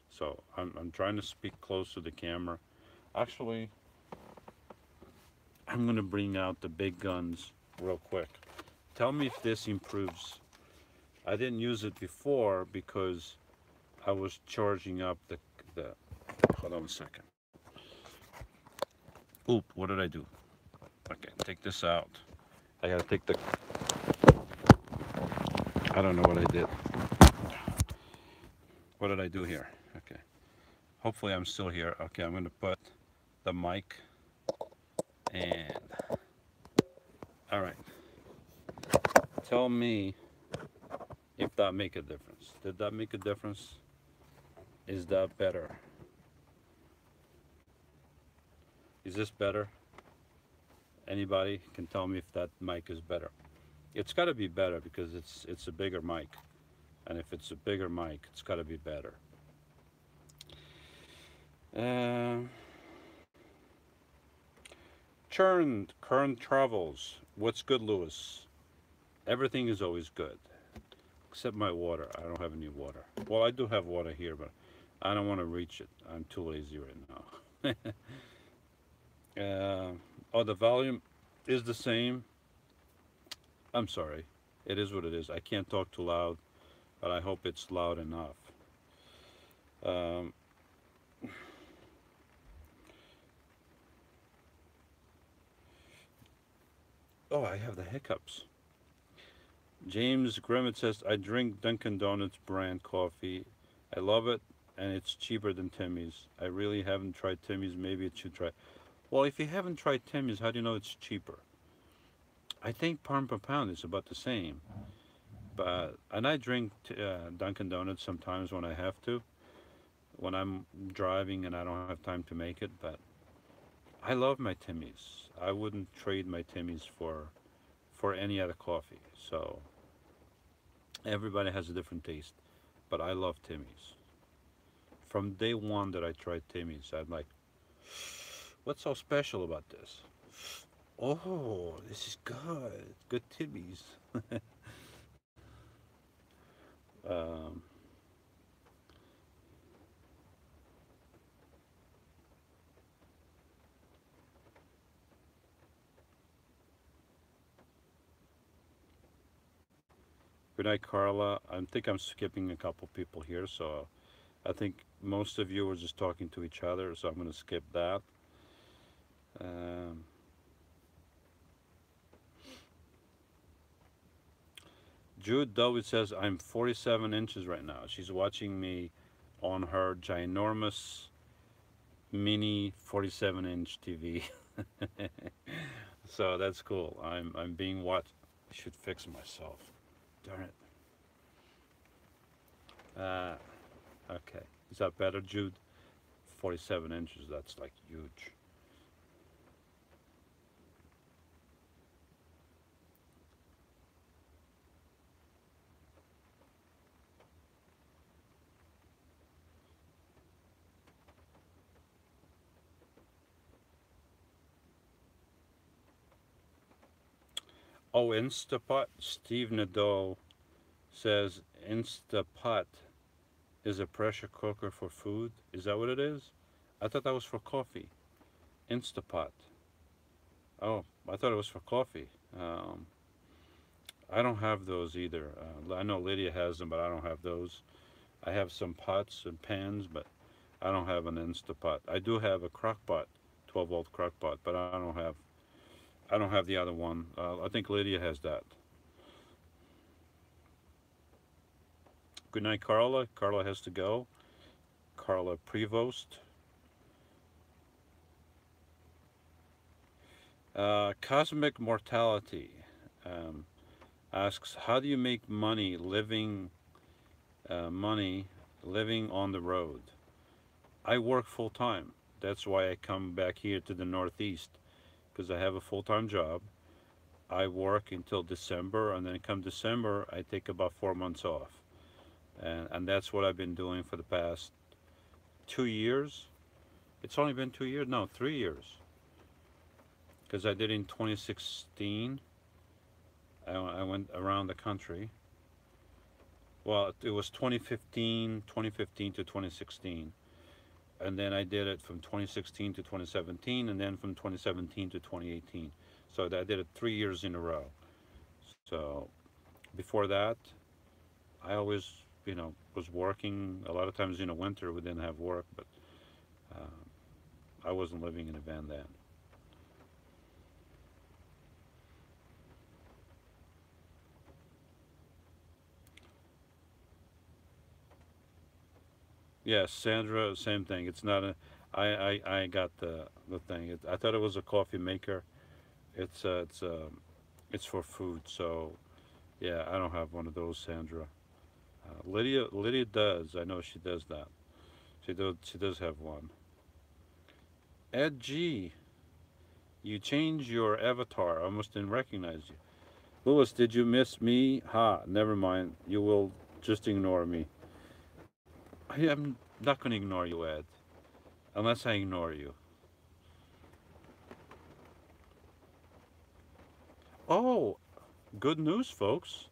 So I'm trying to speak close to the camera. Actually, I'm gonna bring out the big guns real quick. Tell me if this improves. I didn't use it before because I was charging up the hold on a second. Oop, what did I do? Okay, take this out. I gotta take the, I don't know what I did. What did I do here? Okay. Hopefully I'm still here. Okay, I'm gonna put the mic and, all right. Tell me if that make a difference. Did that make a difference? Is that better? Is this better? Anybody can tell me if that mic is better. It's got to be better because it's a bigger mic, and if it's a bigger mic, it's got to be better. Uh, current travels. What's good, Lewis? Everything is always good, except my water. I don't have any water. Well, I do have water here, but I don't want to reach it. I'm too lazy right now. Oh, the volume is the same. I'm sorry. It is what it is. I can't talk too loud, but I hope it's loud enough. Um, oh, I have the hiccups. James Grimmett says, I drink Dunkin' Donuts brand coffee. I love it, and it's cheaper than Timmy's. I really haven't tried Timmy's. Maybe it should try. Well, if you haven't tried Timmy's, how do you know it's cheaper? I think pound per pound is about the same. But and I drink Dunkin' Donuts sometimes when I have to, when I'm driving and I don't have time to make it. But I love my Timmy's. I wouldn't trade my Timmy's for any other coffee. So everybody has a different taste, but I love Timmy's. From day one that I tried Timmy's, I'm like, what's so special about this? Oh, this is good. Good Timmy's. um, Good night, Carla. I think I'm skipping a couple people here, so I think most of you were just talking to each other, so I'm going to skip that. Um, Jude Dovey says, I'm 47 inches right now. She's watching me on her ginormous mini 47-inch TV. So that's cool. I'm being watched. I should fix myself. Darn it. Okay. Is that better, Jude? 47 inches, that's like huge. Oh, Instapot. Steve Nadeau says Instapot is a pressure cooker for food. Is that what it is? I thought that was for coffee. Instapot. Oh, I thought it was for coffee. I don't have those either. I know Lydia has them, but I don't have those. I have some pots and pans, but I don't have an Instapot. I do have a crock pot, 12-volt crock pot, but I don't have the other one. I think Lydia has that. Good night, Carla. Carla has to go. Carla Prevost. Cosmic Mortality um, asks, how do you make money living on the road? I work full time. That's why I come back here to the Northeast, because I have a full-time job. I work until December, and then come December, I take about 4 months off. And that's what I've been doing for the past 2 years. It's only been 2 years? No, 3 years. Because I did in 2016. I went around the country. Well, it was 2015 to 2016. And then I did it from 2016 to 2017, and then from 2017 to 2018. So I did it 3 years in a row. So before that, I always, was working. A lot of times in the winter we didn't have work, but I wasn't living in a van then. Yes, Sandra, same thing. It's not a. I got the thing. I thought it was a coffee maker. It's for food. So yeah, I don't have one of those, Sandra. Lydia does. I know she does that. She does have one. Ed G, you change your avatar. I almost didn't recognize you. Louis, did you miss me? Ha, never mind. You will just ignore me. I am not going to ignore you, Ed, unless I ignore you. Oh, good news, folks.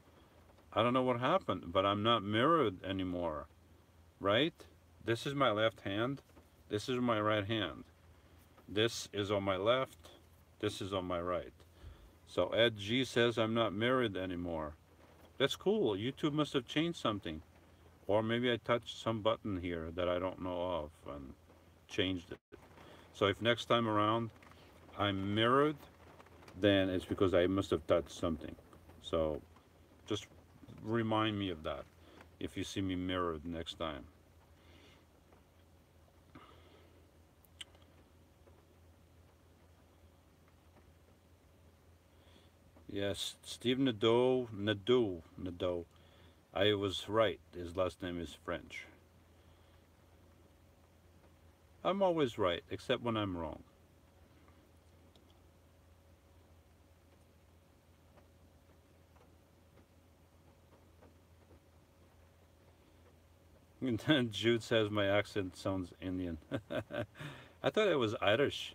I don't know what happened, but I'm not mirrored anymore, right? This is my left hand. This is my right hand. This is on my left. This is on my right. So Ed G says I'm not mirrored anymore. That's cool. YouTube must have changed something. Or maybe I touched some button here that I don't know of and changed it. So if next time around I'm mirrored, then it's because I must have touched something. So just remind me of that if you see me mirrored next time. Yes, Steve Nadeau. I was right. His last name is French. I'm always right, except when I'm wrong. And then Jude says my accent sounds Indian. I thought it was Irish.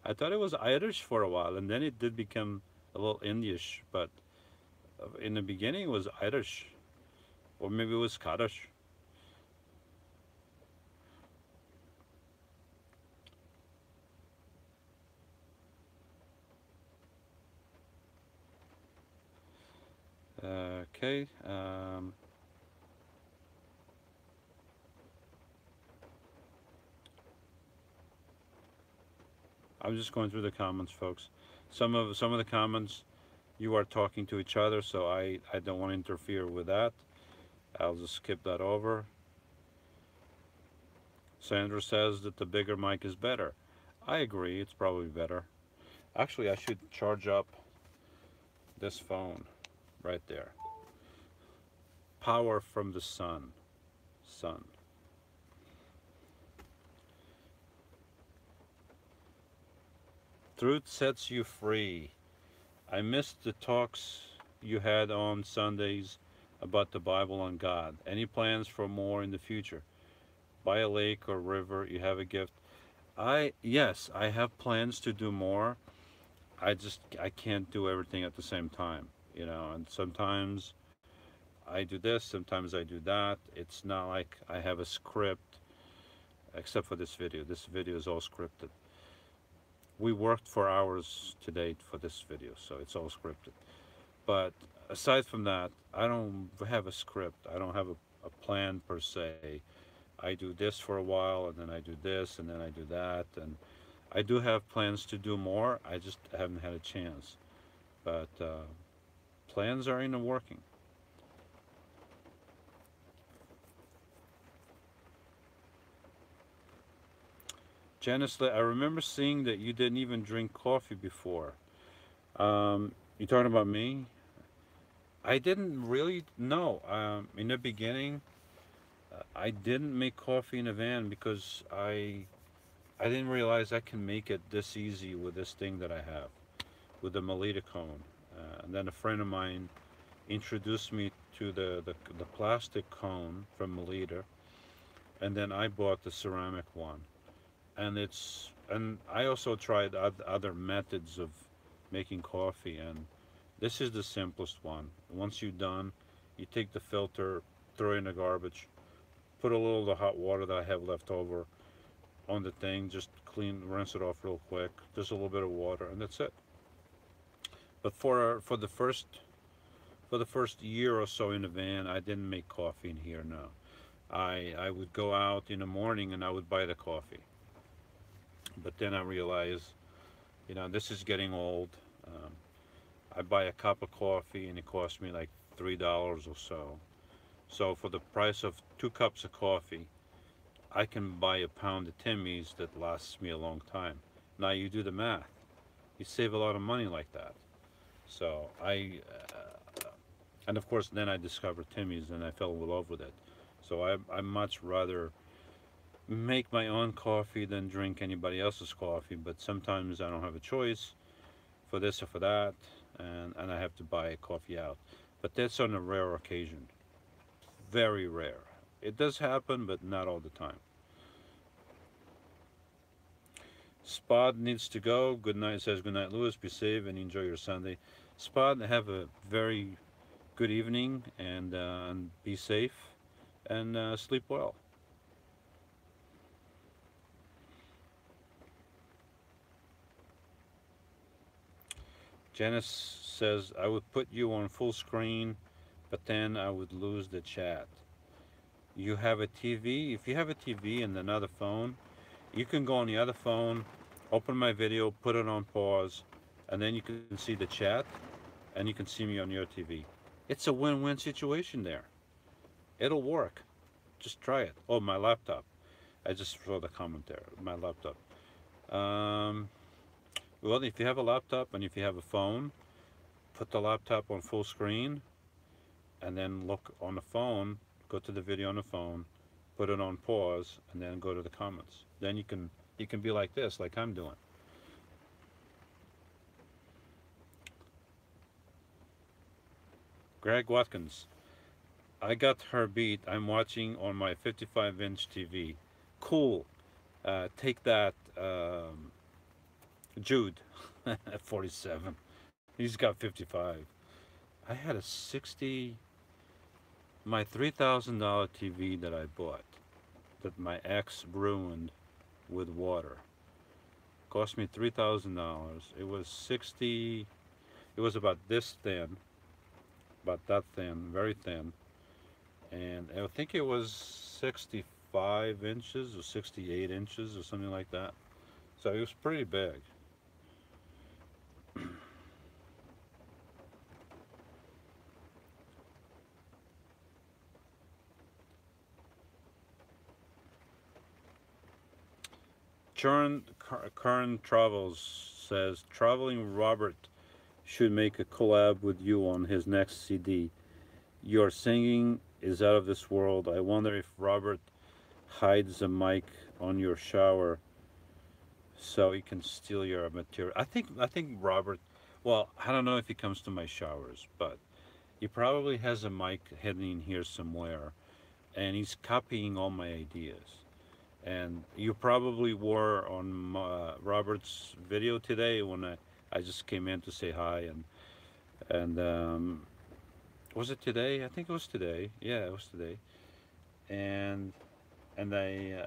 I thought it was Irish for a while, and then it did become a little Indish. But in the beginning, it was Irish, or maybe it was Scottish. Okay. I'm just going through the comments, folks. Some of the comments, you are talking to each other, so I don't want to interfere with that. I'll just skip that over. Sandra says that the bigger mic is better. I agree, it's probably better. Actually, I should charge up this phone right there. Power from the sun. Sun. Truth sets you free. I missed the talks you had on Sundays about the Bible and God. Any plans for more in the future? By a lake or river, you have a gift. Yes, I have plans to do more. I can't do everything at the same time, and sometimes I do this, sometimes I do that. It's not like I have a script except for this video. This video is all scripted. We worked for hours today for this video, so it's all scripted. But aside from that, I don't have a script. I don't have a plan per se. I do this for a while, and then I do this, and then I do that, and I do have plans to do more. I just haven't had a chance. But plans are in the working. Janice, I remember seeing that you didn't even drink coffee before. You talking about me? I didn't really know. In the beginning, I didn't make coffee in a van because I didn't realize I can make it this easy with this thing that I have, with the Melita cone. And then a friend of mine introduced me to the plastic cone from Melita, and then I bought the ceramic one. And I also tried other methods of making coffee, and this is the simplest one. Once you're done, you take the filter, throw it in the garbage, put a little of the hot water that I have left over on the thing, just rinse it off real quick, just a little bit of water, and that's it. But for the first year or so in the van, I didn't make coffee in here. No, I would go out in the morning and I would buy the coffee. But then I realized, this is getting old. Um, I buy a cup of coffee and it costs me like $3 or so. So for the price of 2 cups of coffee, I can buy a pound of Timmy's that lasts me a long time. Now you do the math. You save a lot of money like that. So and of course then I discovered Timmy's and I fell in love with it. So I much rather make my own coffee than drink anybody else's coffee, but sometimes I don't have a choice for this or for that. and I have to buy a coffee out. But that's on a rare occasion. Very rare. It does happen, but not all the time. Spot needs to go. Good night, says good night, Lewis. Be safe and enjoy your Sunday. Spot, have a very good evening and be safe and sleep well. Janice says, I would put you on full screen, but then I would lose the chat. You have a TV? If you have a TV and another phone, you can go on the other phone, open my video, put it on pause, and then you can see the chat, and you can see me on your TV. It's a win-win situation there. It'll work. Just try it. Oh, my laptop. I just saw the comment there. My laptop. Well, if you have a laptop and if you have a phone, put the laptop on full screen, and then look on the phone, go to the video on the phone, put it on pause, and then go to the comments. Then you can be like this, like I'm doing. Greg Watkins, I got her beat. I'm watching on my 55-inch TV. Cool. Take that, Jude at 47. He's got 55. I had a 60, my $3,000 TV that I bought, that my ex ruined with water. Cost me $3,000. It was 60, it was about this thin, about that thin, very thin. And I think it was 65 inches or 68 inches or something like that. So it was pretty big. Current Travels says, Traveling Robert should make a collab with you on his next CD. Your singing is out of this world. I wonder if Robert hides a mic on your shower so he can steal your material. I think Robert, well, I don't know if he comes to my showers, but he probably has a mic hidden in here somewhere, and he's copying all my ideas. And you probably were on Robert's video today when I just came in to say hi, and was it today? I think it was today. Yeah, it was today. And I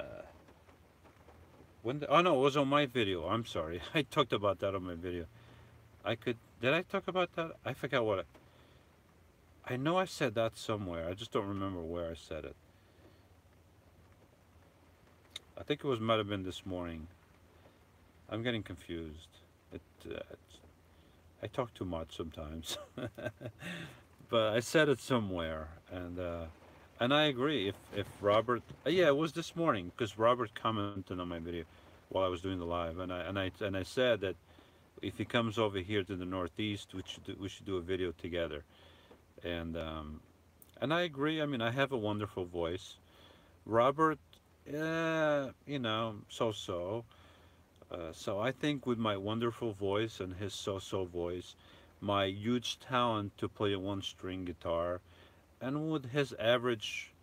oh no, it was on my video. I'm sorry. I talked about that on my video. Did I talk about that? I forgot what I know I said that somewhere. I just don't remember where I said it. I think it might have been this morning. I'm getting confused. I talk too much sometimes. But I said it somewhere, and I agree. If Robert, yeah, it was this morning because Robert commented on my video while I was doing the live, and I said that if he comes over here to the Northeast, we should do a video together, and I agree. I mean, I have a wonderful voice. Robert, so-so. So I think with my wonderful voice and his so-so voice, my huge talent to play a one-string guitar, and with his average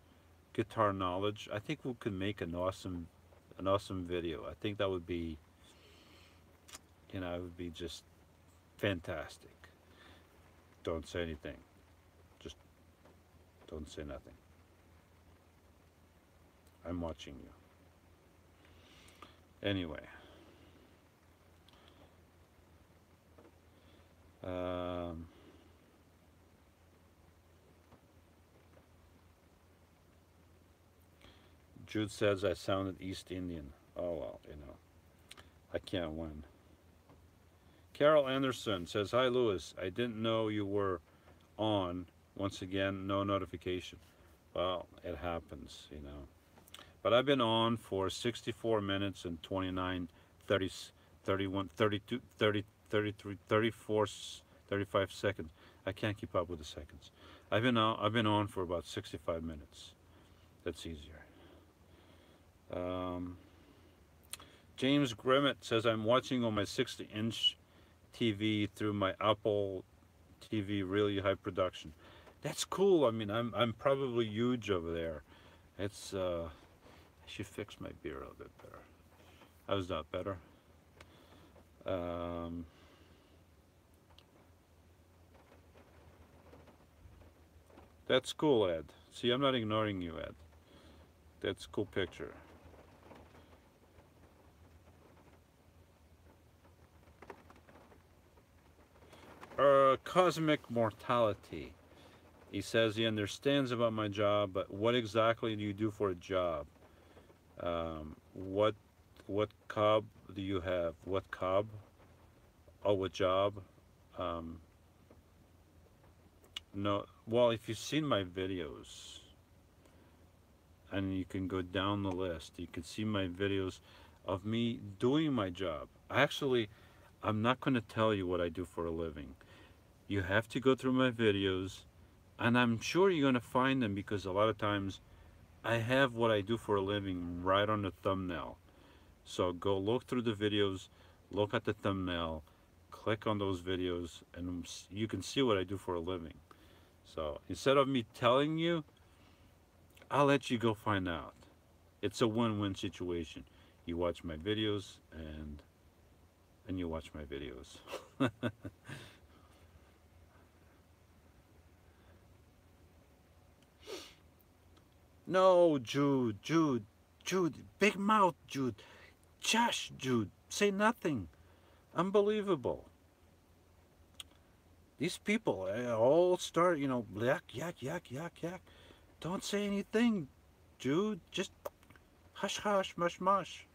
guitar knowledge, I think we could make an awesome video. I think that would be, it would be just fantastic. Don't say anything. Just don't say nothing. I'm watching you. Anyway. Um, Jude says I sounded East Indian. Oh well, I can't win. Carol Anderson says, Hi Lewis, I didn't know you were on. Once again, no notification. Well, it happens. But I've been on for 64 minutes and 29, 30, 31, 32, 30, 33, 34, 35 seconds. I can't keep up with the seconds. I've been on for about 65 minutes. That's easier. James Grimmett says, I'm watching on my 60-inch TV through my Apple TV, really high production. That's cool. I mean, I'm probably huge over there. It's I should fix my beer a little bit better. How's that better? Um, that's cool, Ed. See, I'm not ignoring you, Ed. That's a cool picture. Cosmic mortality. He says he understands about my job, but what exactly do you do for a job? What cob do you have? What cob? Oh, what job? Um, no. Well, if you've seen my videos, and you can go down the list, you can see my videos of me doing my job. Actually, I'm not going to tell you what I do for a living. You have to go through my videos, and I'm sure you're going to find them because a lot of times I have what I do for a living right on the thumbnail. So go look through the videos, look at the thumbnail, click on those videos, and you can see what I do for a living. So instead of me telling you, I'll let you go find out. It's a win-win situation. You watch my videos and you watch my videos. No, Jude, Jude, Jude, big mouth, Jude. Josh, Jude, say nothing. Unbelievable. These people all start, yak, yak, yak, yak, yak. Don't say anything, Jude. Just hush, hush, mush, mush.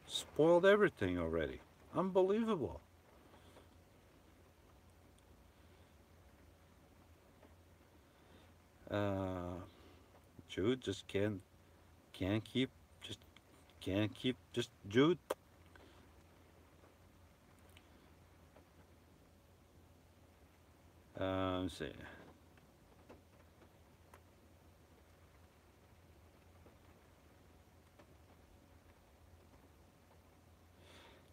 Spoiled everything already. Unbelievable. Uh, Jude just can't keep just can't keep just Jude. Let's see.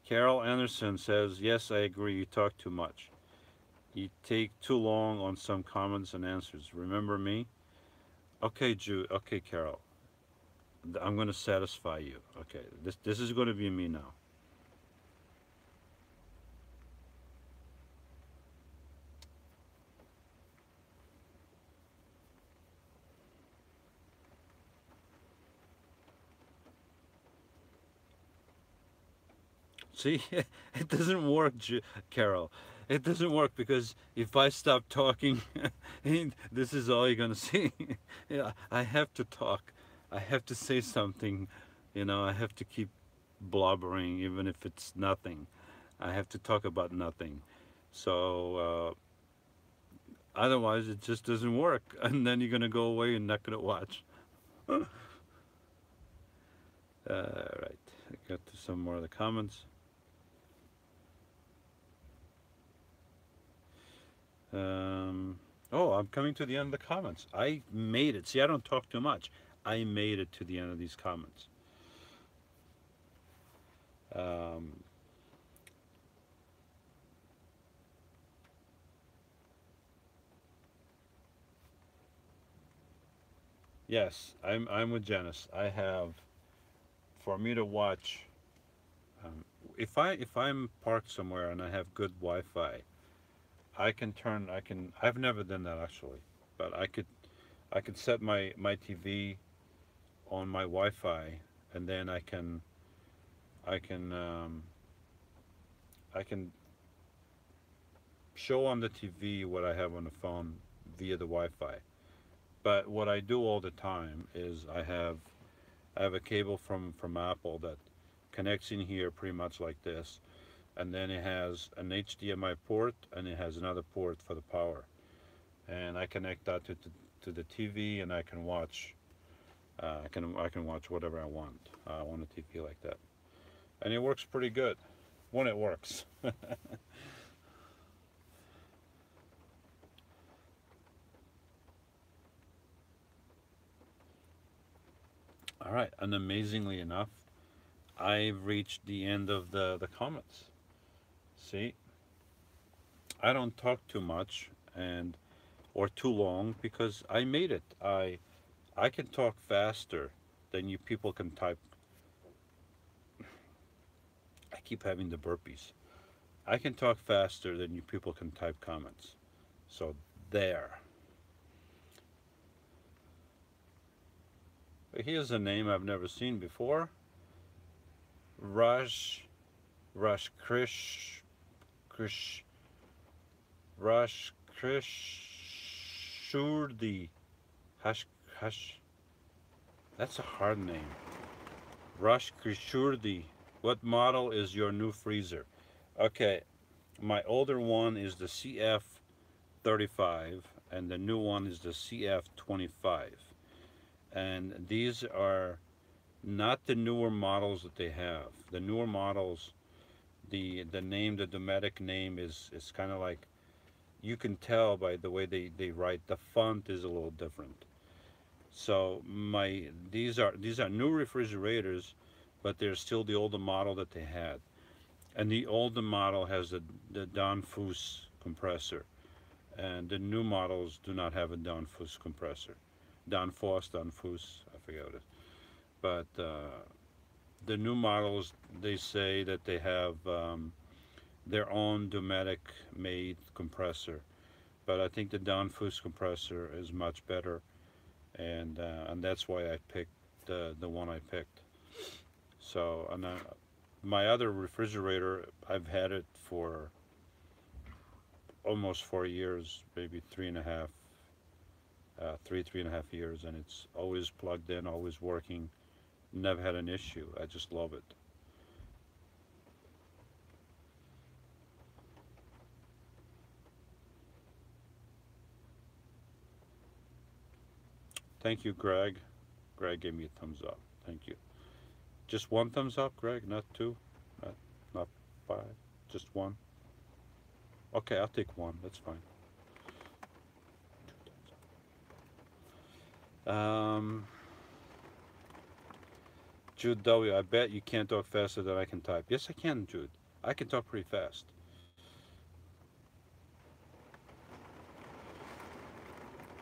Carol Anderson says, "Yes, I agree. You talk too much. You take too long on some comments and answers. Remember me?" Okay, Jude. Okay, Carol. I'm going to satisfy you. Okay, this is going to be me now. See, it doesn't work, Carol. It doesn't work because if I stop talking, this is all you're gonna see. Yeah, I have to talk. I have to say something. I have to keep blobbering, even if it's nothing. I have to talk about nothing. So otherwise, it just doesn't work, and then you're gonna go away and not gonna watch. Right. I got to some more of the comments. Oh, I'm coming to the end of the comments. I made it. See, I don't talk too much. I made it to the end of these comments. Um, yes, I'm with Janice. I have for me to watch. Um, if I'm parked somewhere and I have good Wi-Fi, I can turn. I can. I've never done that actually, but I could set my TV on my Wi-Fi, and then I can I can show on the TV what I have on the phone via the Wi-Fi. But what I do all the time is I have a cable from Apple that connects in here pretty much like this, and then it has an HDMI port and it has another port for the power, and I connect that to the TV, and I can watch. I can watch whatever I want on a TV like that, and it works pretty good when it works. All right, and amazingly enough, I've reached the end of the comments. See, I don't talk too much and or too long because I made it. I can talk faster than you people can type. I keep having the burpees. I can talk faster than you people can type comments. So there. Here's a name I've never seen before. Raj Raj Krish Raj Krishurdi Hash Hash. That's a hard name. Raj Krishurdi. What model is your new freezer? Okay, my older one is the CF35 and the new one is the CF25. And these are not the newer models that they have. The newer models, the name, the Dometic name is kind of like, you can tell by the way they write. The font is a little different. So these are new refrigerators, but they're still the older model that they had. And the older model has the Danfoss compressor, and the new models do not have a Danfoss compressor. Danfoss, I forget what it is. But the new models, they say that they have their own Dometic made compressor. But I think the Danfoss compressor is much better, and that's why I picked the one I picked. So my other refrigerator, I've had it for almost 4 years, maybe three and a half years, and it's always plugged in, always working. Never had an issue. I just love it. Thank you, Greg. Greg gave me a thumbs up. Thank you. Just one thumbs up, Greg, not two, not five, just one. Okay, I'll take one. That's fine. Jude W, I bet you can't talk faster than I can type. Yes, I can, Jude. I can talk pretty fast.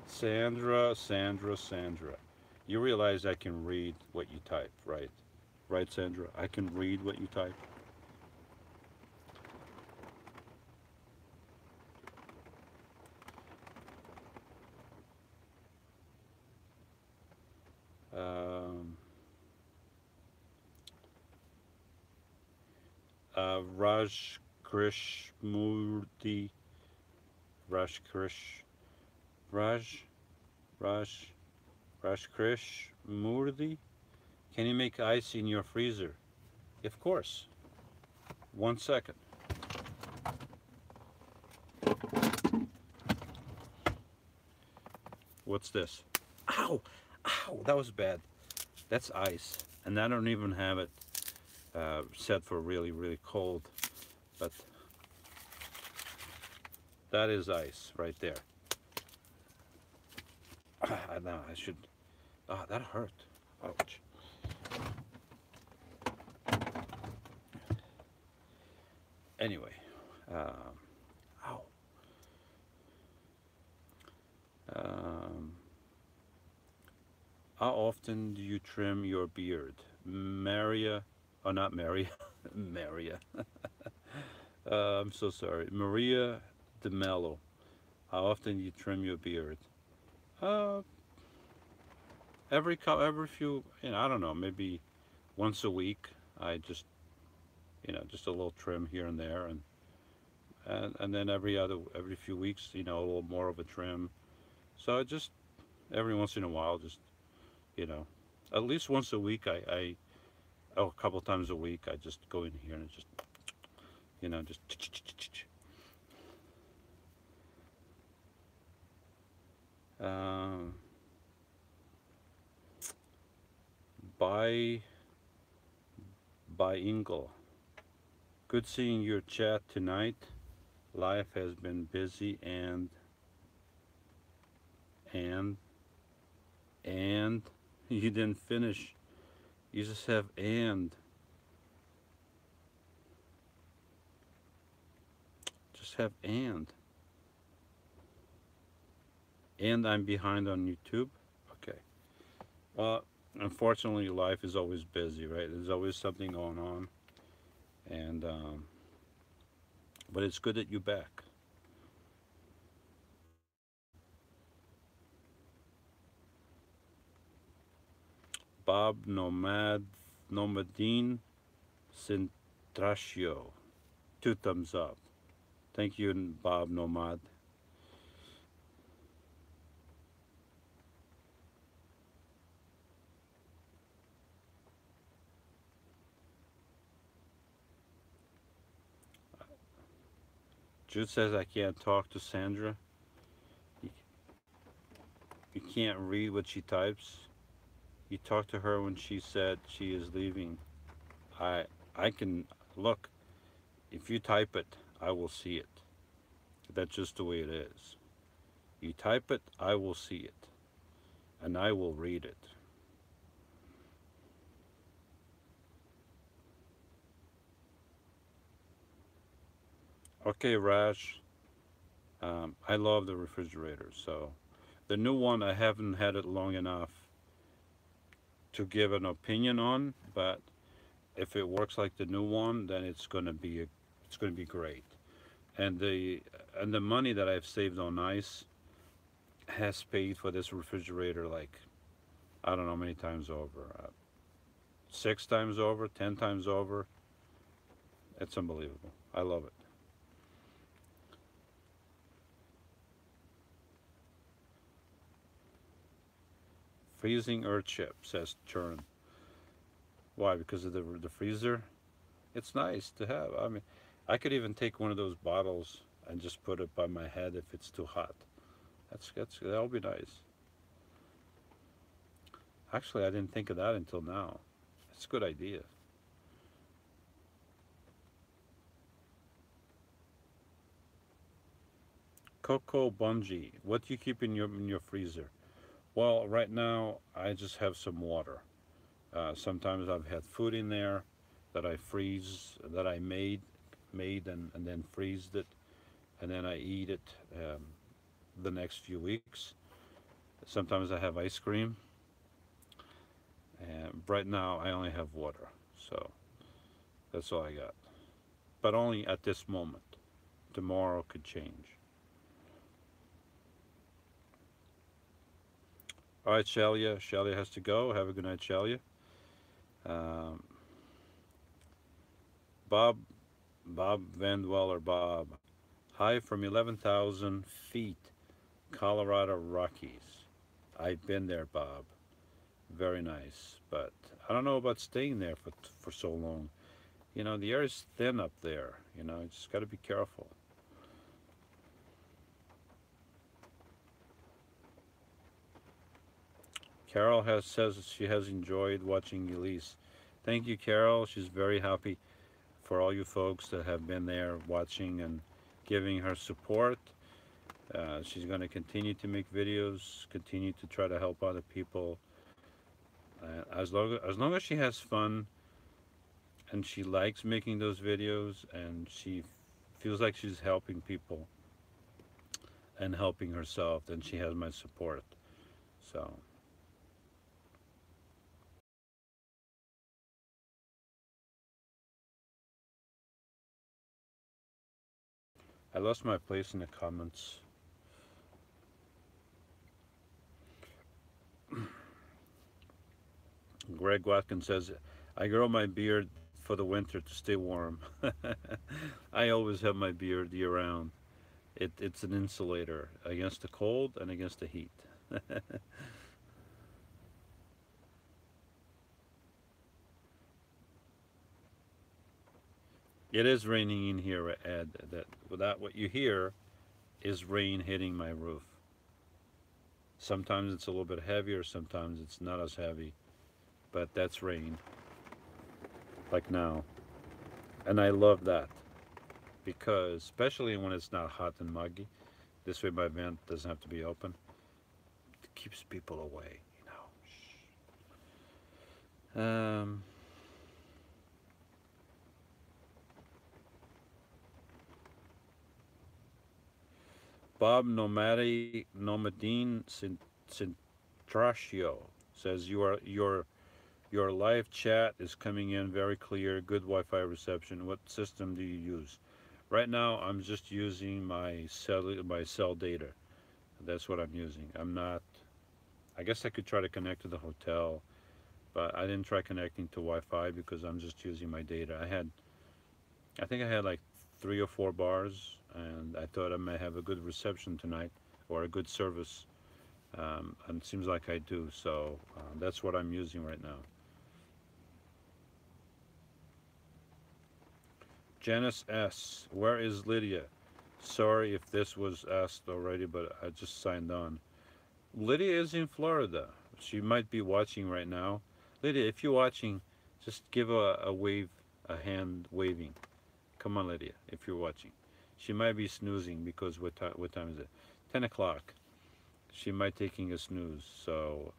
Sandra. You realize I can read what you type, right? Right, Sandra? I can read what you type. Um, Raj Krishmurti. Raj Krish. Raj. Raj. Raj Krish Murthy. Can you make ice in your freezer? Of course. 1 second. What's this? Ow! Ow! That was bad. That's ice. And I don't even have it set for really, really cold. But that is ice right there. Now I should. Ah, that hurt. Ouch. Anyway. Ow. Um, how often do you trim your beard? Maria, oh not Maria, Maria. I'm so sorry. Maria DeMello. How often do you trim your beard? Uh, every few, I don't know, maybe once a week. I just, just a little trim here and there, and then every few weeks, a little more of a trim. So I just every once in a while, just you know, at least once a week, a couple times a week, I just go in here and just, just. Um, by Ingle. Good seeing your chat tonight. Life has been busy and you didn't finish. You just have and. folks have and I'm behind on YouTube. Okay. Well, unfortunately, life is always busy, right? There's always something going on, and but it's good that you're back. Bob Nomadine Centratio. Two thumbs up. Thank you, Bob Nomad. Jude says I can't talk to Sandra. You, you can't read what she types. You talked to her when she said she is leaving. I I can look. If you type it, I will see it. That's just the way it is. You type it, I will see it, and I will read it. Okay, Rash. I love the refrigerator. So the new one, I haven't had it long enough to give an opinion on, but if it works like the new one, then it's gonna be great. And the money that I've saved on ice has paid for this refrigerator like I don't know how many times over, 6 times over, 10 times over. It's unbelievable. I love it. Freezing earth chip, says Churn. Why? Because of the freezer? It's nice to have. I mean, I could even take one of those bottles and just put it by my head if it's too hot. That'll be nice. Actually, I didn't think of that until now. It's a good idea. Coco Bungee, what do you keep in your freezer? Well, right now I just have some water. Sometimes I've had food in there that I freeze, that I made and then freezed it, and then I eat it the next few weeks. Sometimes I have ice cream, and right now I only have water. So that's all I got. But only at this moment. Tomorrow could change. All right, Shalia. Shalia has to go. Have a good night, Shalia. Um, Bob, Bob Van Dweller, Bob. Hi from 11,000 feet, Colorado Rockies. I've been there, Bob. Very nice, but I don't know about staying there for so long. You know, the air is thin up there. You know, you just got to be careful. Carol has says she has enjoyed watching Elise. Thank you, Carol. She's very happy for all you folks that have been there watching and giving her support. She's going to continue to make videos, continue to try to help other people. As long as she has fun and she likes making those videos and she feels like she's helping people and helping herself, then she has my support. So I lost my place in the comments. Greg Watkins says, I grow my beard for the winter to stay warm. I always have my beard year round. It's an insulator against the cold and against the heat. It is raining in here, Ed. That what you hear is rain hitting my roof. Sometimes it's a little bit heavier, sometimes it's not as heavy, but that's rain, like now. And I love that because, especially when it's not hot and muggy, this way my vent doesn't have to be open. It keeps people away, you know. Bob Nomadine Centratio says your live chat is coming in very clear, good Wi-Fi reception. What system do you use? Right now, I'm just using my cell data. That's what I'm using. I'm not. I guess I could try to connect to the hotel, but I didn't try connecting to Wi-Fi because I'm just using my data. I think I had like 3 or 4 bars, and I thought I might have a good reception tonight or a good service, and it seems like I do. So that's what I'm using right now. Janice S. Where is Lydia? Sorry if this was asked already, but I just signed on. Lydia is in Florida. She might be watching right now. Lydia, if you're watching, just give a wave, a hand waving. Come on, Lydia, if you're watching. She might be snoozing because what time is it? 10 o'clock. She might taking a snooze, so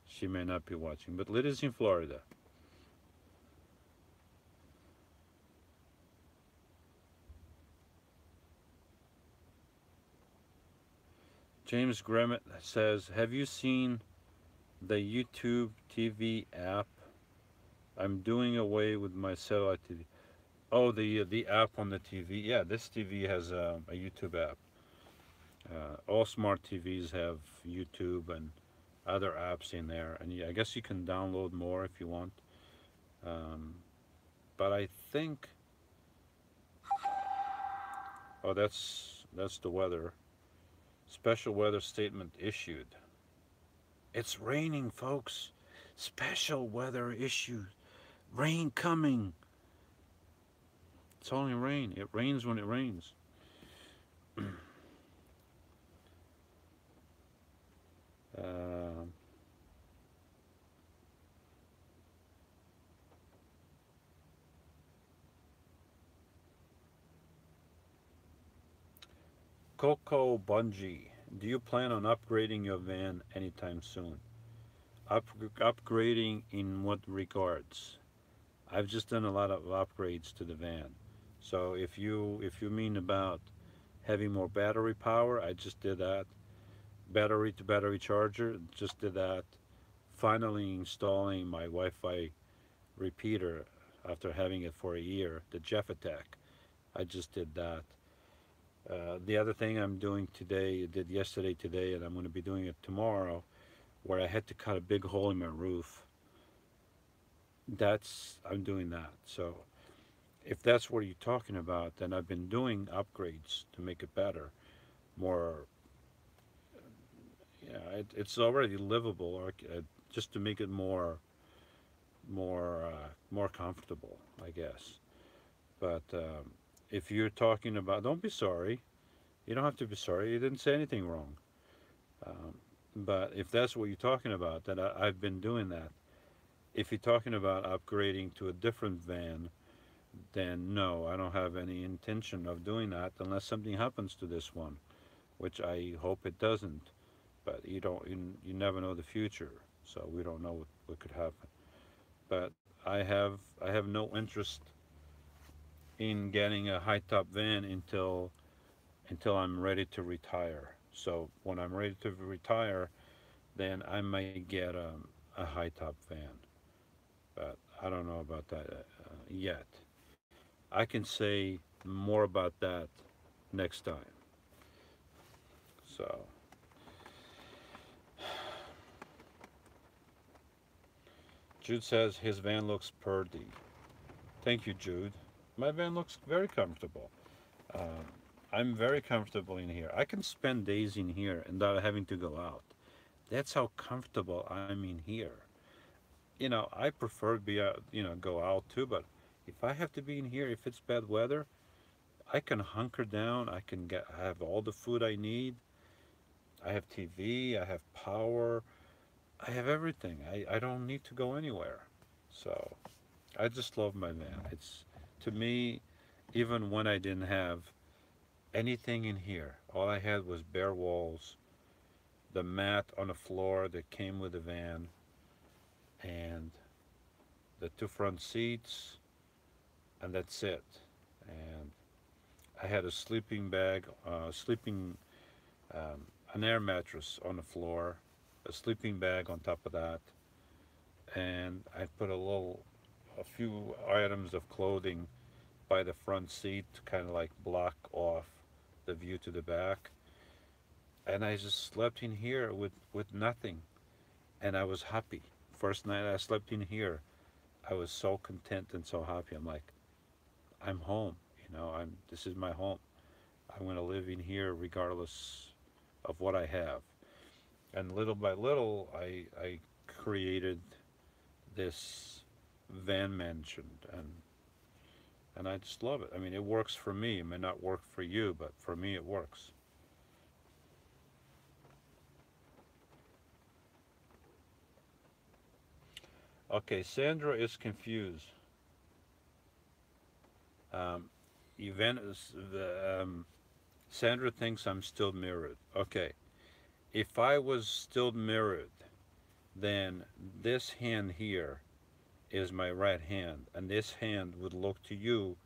she may not be watching. But Lydia's in Florida. James Gremmett says, have you seen the YouTube TV app? I'm doing away with my satellite TV. Oh, the app on the TV. Yeah, this TV has a YouTube app. All smart TVs have YouTube and other apps in there, and yeah, I guess you can download more if you want. Um, but I think, oh, that's the weather. Special weather statement issued. It's raining, folks. Special weather issued. Rain coming. It's only rain. It rains when it rains. uh, Coco Bungie, do you plan on upgrading your van anytime soon? Upgrading in what regards? I've just done a lot of upgrades to the van. So if you mean about having more battery power, I just did that. Battery to battery charger, just did that. Finally installing my Wi-Fi repeater after having it for a year, the Jeff Attack. I just did that. The other thing I'm doing today, did yesterday, today, and I'm going to be doing it tomorrow, where I had to cut a big hole in my roof. I'm doing that. So if that's what you're talking about, then I've been doing upgrades to make it better, more. Yeah, it's already livable, or just to make it more comfortable, I guess. But if you're talking about, don't be sorry. You don't have to be sorry. You didn't say anything wrong. Um, but if that's what you're talking about, then I've been doing that. If you're talking about upgrading to a different van, then no, I don't have any intention of doing that unless something happens to this one, which I hope it doesn't. But you never know the future, so we don't know what could happen. But I have no interest in getting a high top van until I'm ready to retire. So when I'm ready to retire, then I might get a high top van. But I don't know about that yet. I can say more about that next time. So Jude says his van looks purdy. Thank you, Jude. My van looks very comfortable. Um, I'm very comfortable in here. I can spend days in here without having to go out. That's how comfortable I'm in here. I prefer to be out, go out too, but if I have to be in here, if it's bad weather, I can hunker down. I have all the food I need. I have TV, I have power, I have everything. I don't need to go anywhere. So I just love my van. It's, to me, even when I didn't have anything in here, all I had was bare walls, the mat on the floor that came with the van, and the two front seats, and that's it. And I had a sleeping bag, um, an air mattress on the floor, a sleeping bag on top of that, and I put a few items of clothing by the front seat to kind of like block off the view to the back. And I just slept in here with nothing, and I was happy. First night I slept in here, I was so content and so happy. I'm like, I'm home. This is my home. I'm gonna live in here regardless of what I have. And little by little, I created this van mansion, and I just love it. I mean, it works for me. It may not work for you, but for me, it works. Okay, Sandra is confused. Um, event is Sandra thinks I'm still mirrored. Okay, if I was still mirrored, then this hand here is my right hand, and this hand would look to you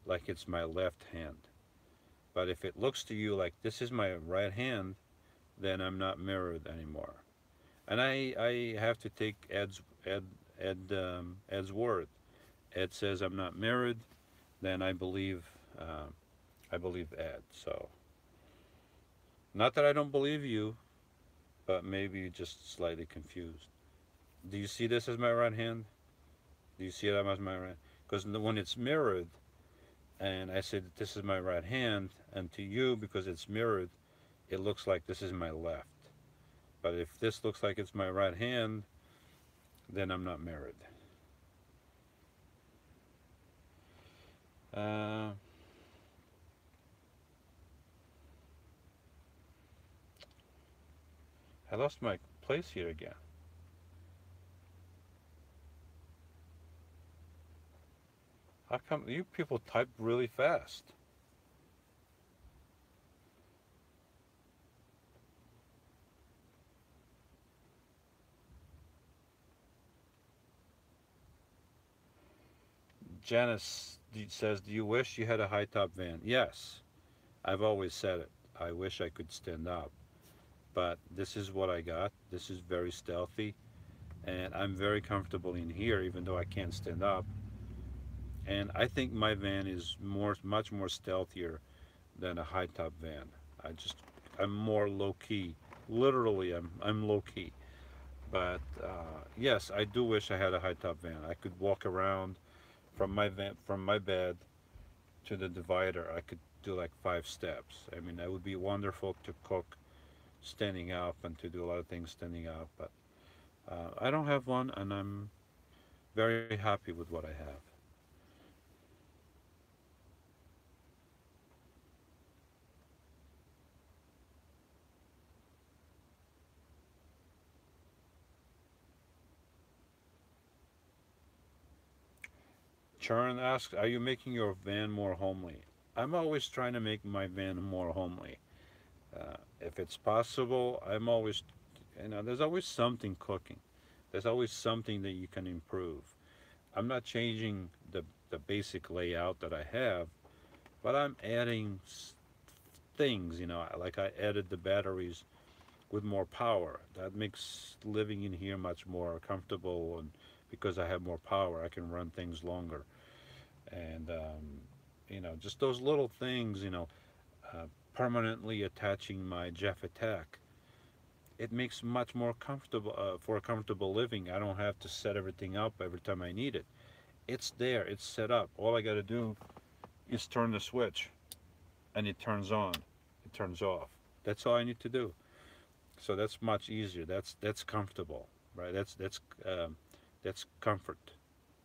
like it's my left hand. But if it looks to you like this is my right hand, then I'm not mirrored anymore. And I have to take Ed's word. Ed says I'm not mirrored, then I believe Ed. So not that I don't believe you, but maybe you're just slightly confused. Do you see this as my right hand? Do you see it as my right? Because when it's mirrored, and I say that this is my right hand, and to you, because it's mirrored, it looks like this is my left. But if this looks like it's my right hand, then I'm not mirrored. Uh, I lost my place here again. How come you people type really fast? Janice says, "Do you wish you had a high top van?" Yes, I've always said it. I wish I could stand up, but this is what I got. This is very stealthy, and I'm very comfortable in here, even though I can't stand up. And I think my van is much more stealthier than a high top van. I'm more low key. Literally, I'm low key. But yes, I do wish I had a high top van. I could walk around from my bed to the divider. I could do like 5 steps. I mean, that would be wonderful to cook standing up and to do a lot of things standing up. But I don't have one, and I'm very happy with what I have. Churn asks, "Are you making your van more homely?" I'm always trying to make my van more homely. If it's possible, I'm always, there's always something cooking. There's always something that you can improve. I'm not changing the basic layout that I have, but I'm adding things, like I added the batteries with more power. That makes living in here much more comfortable, and because I have more power, I can run things longer. And just those little things, uh, permanently attaching my Jeff Attack, it makes much more comfortable for a comfortable living. I don't have to set everything up every time I need it. It's there, it's set up. All I got to do is turn the switch, and it turns on, it turns off. That's all I need to do. So that's much easier. That's comfortable, right? That's comfort,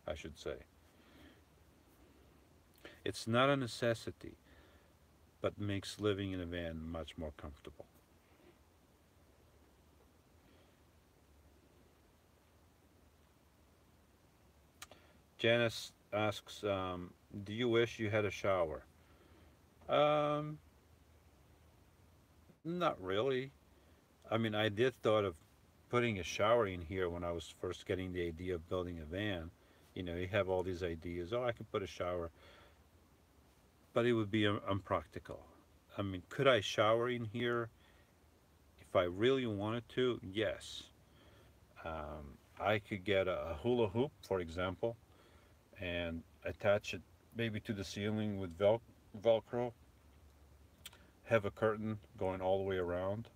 I should say. It's not a necessity, but makes living in a van much more comfortable. Janice asks, "Do you wish you had a shower?" Um, Not really. I mean, I did thought of putting a shower in here when I was first getting the idea of building a van. You have all these ideas. Oh, I can put a shower. but it would be unpractical. I mean, could I shower in here if I really wanted to? Yes. I could get a hula hoop, for example, and attach it maybe to the ceiling with Velcro, have a curtain going all the way around,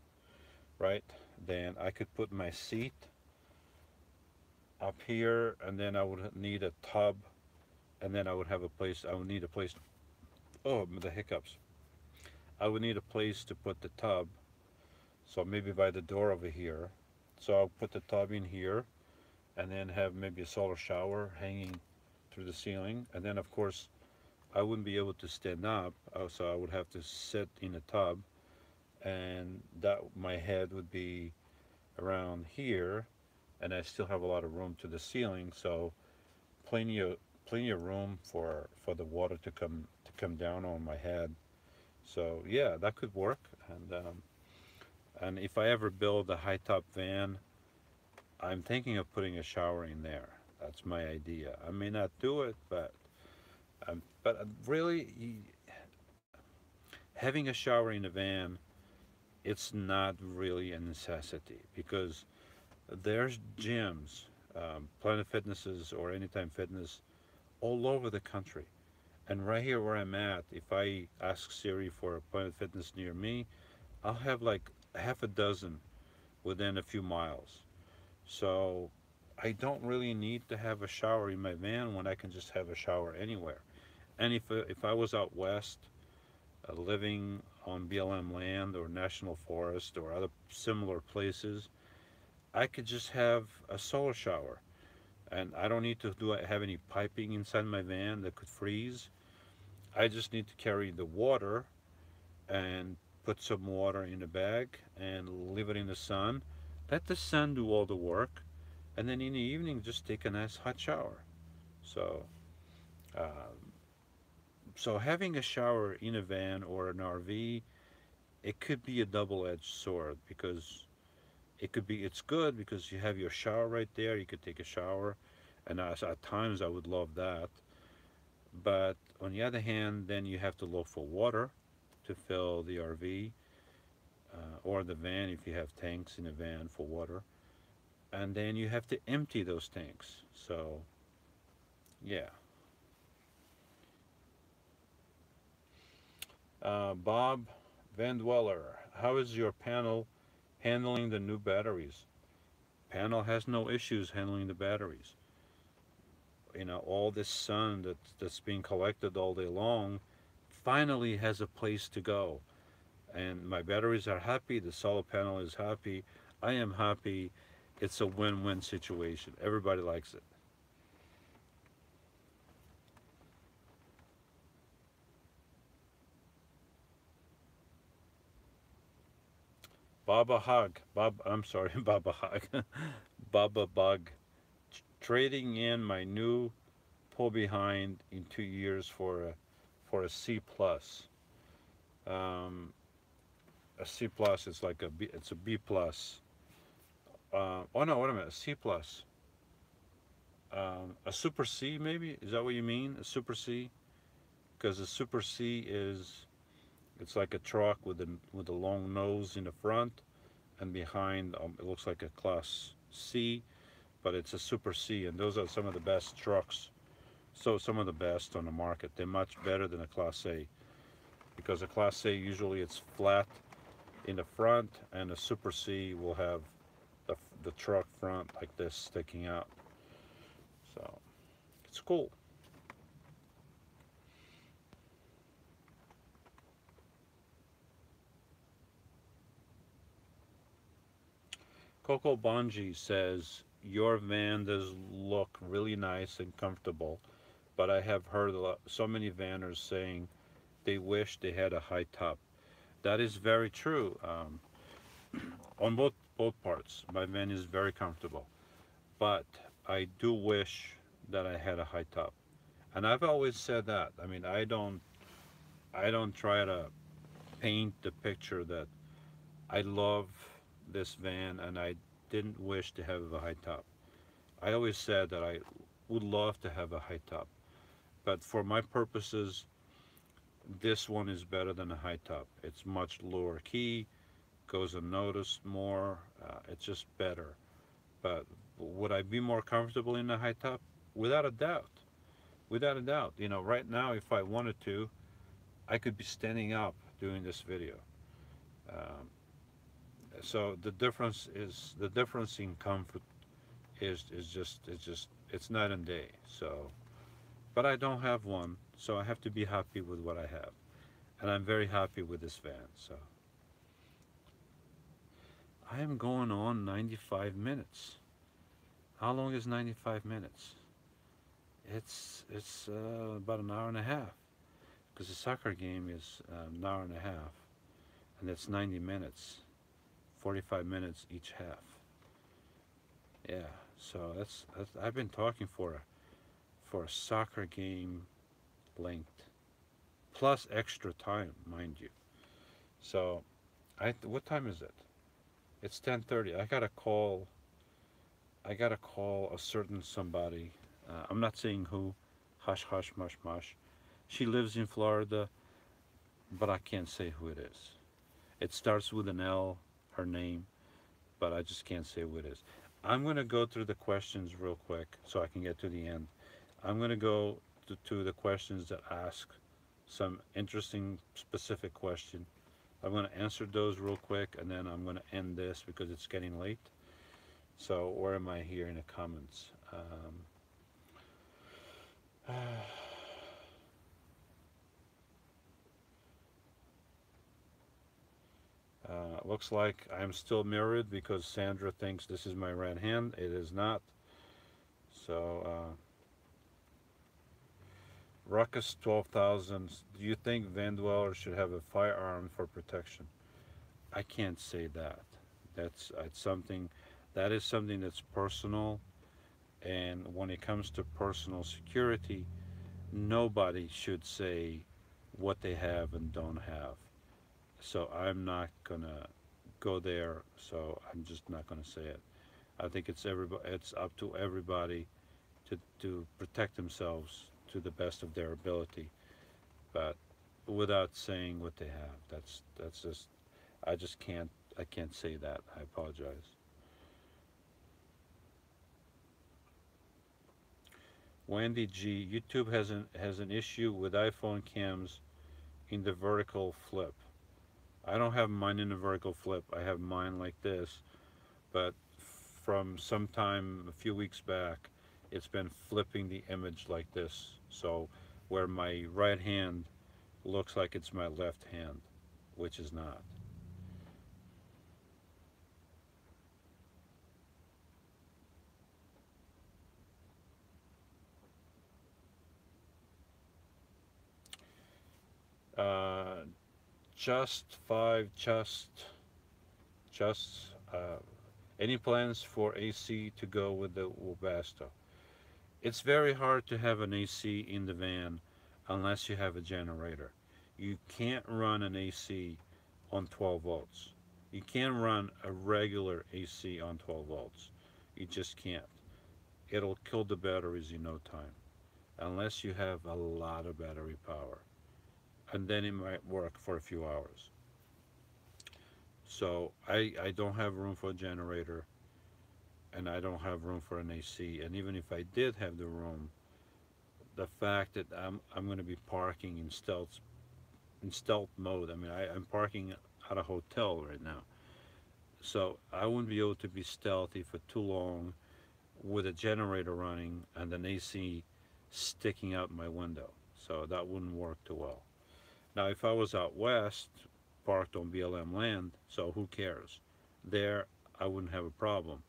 right? Then I could put my seat up here, and then I would need a tub, and then I would need a place, oh, the hiccups. I would need a place to put the tub, so maybe by the door over here. So I'll put the tub in here, and then have maybe a solar shower hanging through the ceiling. And then, of course, I wouldn't be able to stand up, so I would have to sit in a tub, and that my head would be around here, and I still have a lot of room to the ceiling, so plenty of room for the water to come down on my head. So yeah, that could work. And if I ever build a high top van, I'm thinking of putting a shower in there. That's my idea. I may not do it, but really, having a shower in a van, it's not really a necessity because there's gyms, Planet Fitnesses or Anytime Fitness, all over the country. And right here where I'm at, if I ask Siri for a Planet Fitness near me, I'll have like half a dozen within a few miles. So I don't really need to have a shower in my van when I can just have a shower anywhere. And if I was out west, living on BLM land or national forest or other similar places, I could just have a solar shower, and I don't need to have any piping inside my van that could freeze. I just need to carry the water and put some water in a bag and leave it in the sun. Let the sun do all the work, and then in the evening just take a nice hot shower. So, uh, so having a shower in a van or an RV, it could be a double-edged sword because it's good because you have your shower right there. You could take a shower, and at times I would love that. But on the other hand, then you have to look for water to fill the RV or the van if you have tanks in a van for water, and then you have to empty those tanks. So yeah. Bob Van Dweller, how is your panel handling the new batteries? Panel has no issues handling the batteries. All this sun that's being collected all day long finally has a place to go. And my batteries are happy, the solar panel is happy, I am happy. It's a win-win situation. Everybody likes it. Baba Hug, I'm sorry, Baba Hug, Baba Bug, trading in my new pull behind in 2 years for a C plus. Um, a C plus is like a B. It's a B plus. Oh no, wait a minute. A C plus. A super C maybe. Is that what you mean? A super C? Because a super C is it's like a truck with a long nose in the front, and behind it looks like a class C, but it's a super C, and those are some of the best trucks. So some of the best on the market. They're much better than a class A because a class A usually it's flat in the front, and a super C will have the truck front like this sticking out. So it's cool. Coco Bonji says your van does look really nice and comfortable, but I have heard so many vanners saying they wish they had a high top. That is very true. On both parts, my van is very comfortable, but I do wish that I had a high top. And I've always said that. I mean, I don't try to paint the picture that I love this van and I didn't wish to have a high top. I always said that I would love to have a high top, but for my purposes, This one is better than the high top. It's much lower key, goes unnoticed more. It's just better. But would I be more comfortable in the high top? Without a doubt. Without a doubt. You know, right now, if I wanted to, I could be standing up doing this video. Um, so the difference in comfort is just it's night and day. So, but I don't have one, so I have to be happy with what I have, and I'm very happy with this van. So I am going on 95 minutes. How long is 95 minutes? It's about an hour and a half, because the soccer game is an hour and a half, and it's 90 minutes, 45 minutes each half. Yeah, so that's I've been talking for a soccer game length, plus extra time, mind you. So, what time is it? It's 10:30. I gotta call a certain somebody. I'm not saying who. Hush, hush, mush, mush. She lives in Florida, but I can't say who it is. It starts with an L, her name, but I just can't say who it is. I'm going to go through the questions real quick so I can get to the end. I'm going to go to the questions that ask some interesting specific question. I'm going to answer those real quick, and then I'm going to end this because it's getting late. So where am I here in the comments? Looks like I'm still mirrored because Sandra thinks this is my right hand. It is not. So, Ruckus 12,000. Do you think Van Dweller should have a firearm for protection? I can't say that. That's something that is something that's personal, and when it comes to personal security, nobody should say what they have and don't have. So I'm not gonna go there. So I'm just not gonna say it. I think it's everybody. It's up to everybody to protect themselves to the best of their ability, but without saying what they have. That's just I just can't say that. I apologize. Wendy G. YouTube has an issue with iPhone cams in the vertical flip. I don't have mine in the vertical flip. I have mine like this, but from sometime a few weeks back, it's been flipping the image like this. So where my right hand looks like it's my left hand, which is not. Uh, just five, just. Any plans for AC to go with the Webasto? It's very hard to have an AC in the van unless you have a generator. You can't run an AC on 12 volts. You can run a regular AC on 12 volts. You just can't. It'll kill the batteries in no time unless you have a lot of battery power. And then it might work for a few hours. So I don't have room for a generator, and I don't have room for an AC. And even if I did have the room, the fact that I'm going to be parking in stealth mode. I mean, I'm parking at a hotel right now, so I wouldn't be able to be stealthy for too long with a generator running and an AC sticking out my window. So that wouldn't work too well. Now, if I was out west, parked on BLM land, so who cares? There, I wouldn't have a problem.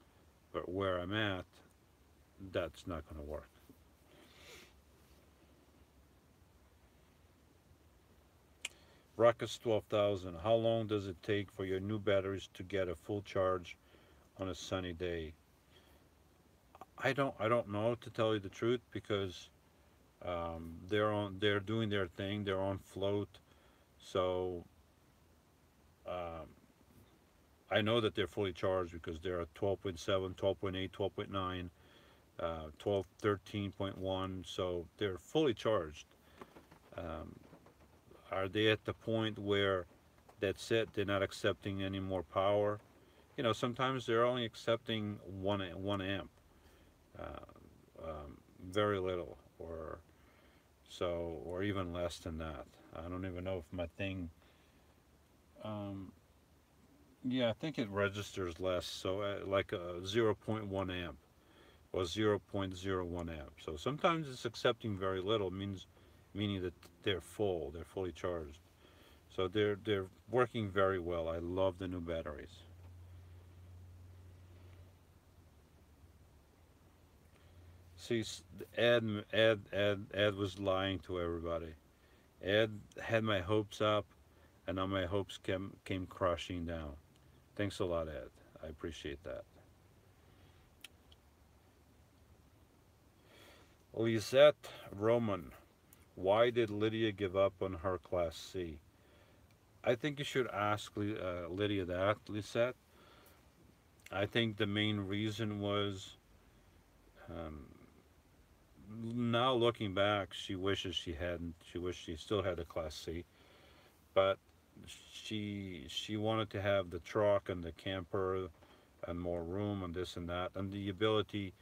But where I'm at, that's not going to work. Ruckus 12,000. How long does it take for your new batteries to get a full charge on a sunny day? I don't know, to tell you the truth, because they're doing their thing. They're on float, so um, I know that they're fully charged because they're at 12.7, 12.8, 12.9, 13.1, so they're fully charged. Um, Are they at the point where that's it? They're not accepting any more power. You know, sometimes they're only accepting one amp, uh, very little, or even less than that. I don't even know if my thing. Um, yeah, I think it registers less, so like a 0.1 amp or 0.01 amp. So sometimes it's accepting very little, meaning that they're full, they're fully charged. So they're working very well. I love the new batteries. See, Ed was lying to everybody. Ed had my hopes up, and now my hopes came crashing down. Thanks a lot, Ed. I appreciate that. Lisette Roman, why did Lydia give up on her Class C? I think you should ask Lydia that, Lisette. I think the main reason was, um, now looking back, she wishes she hadn't. She wished she still had a Class C, but she wanted to have the truck and the camper and more room and this and that and the ability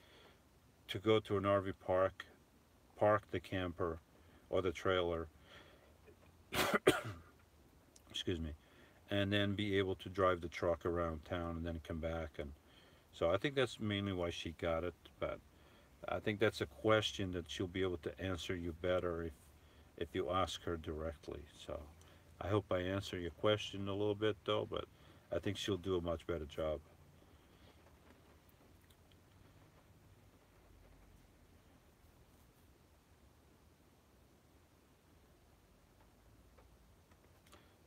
to go to an RV park, park the camper or the trailer, excuse me, and then be able to drive the truck around town and then come back. And so I think that's mainly why she got it. But I think that's a question that she'll be able to answer you better if you ask her directly. So I hope I answer your question a little bit though, but I think she'll do a much better job.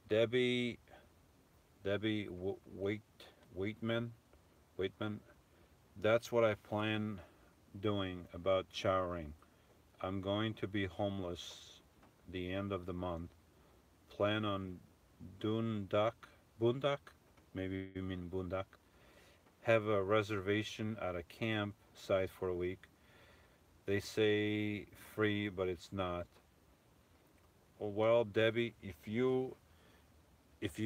Debbie Debbie Waitman Waitman. That's what I plan doing about showering. I'm going to be homeless the end of the month. Plan on Dundak, Bundak, maybe you mean Bundak. Have a reservation at a campsite for a week. They say free, but it's not. Well, Debbie, if you're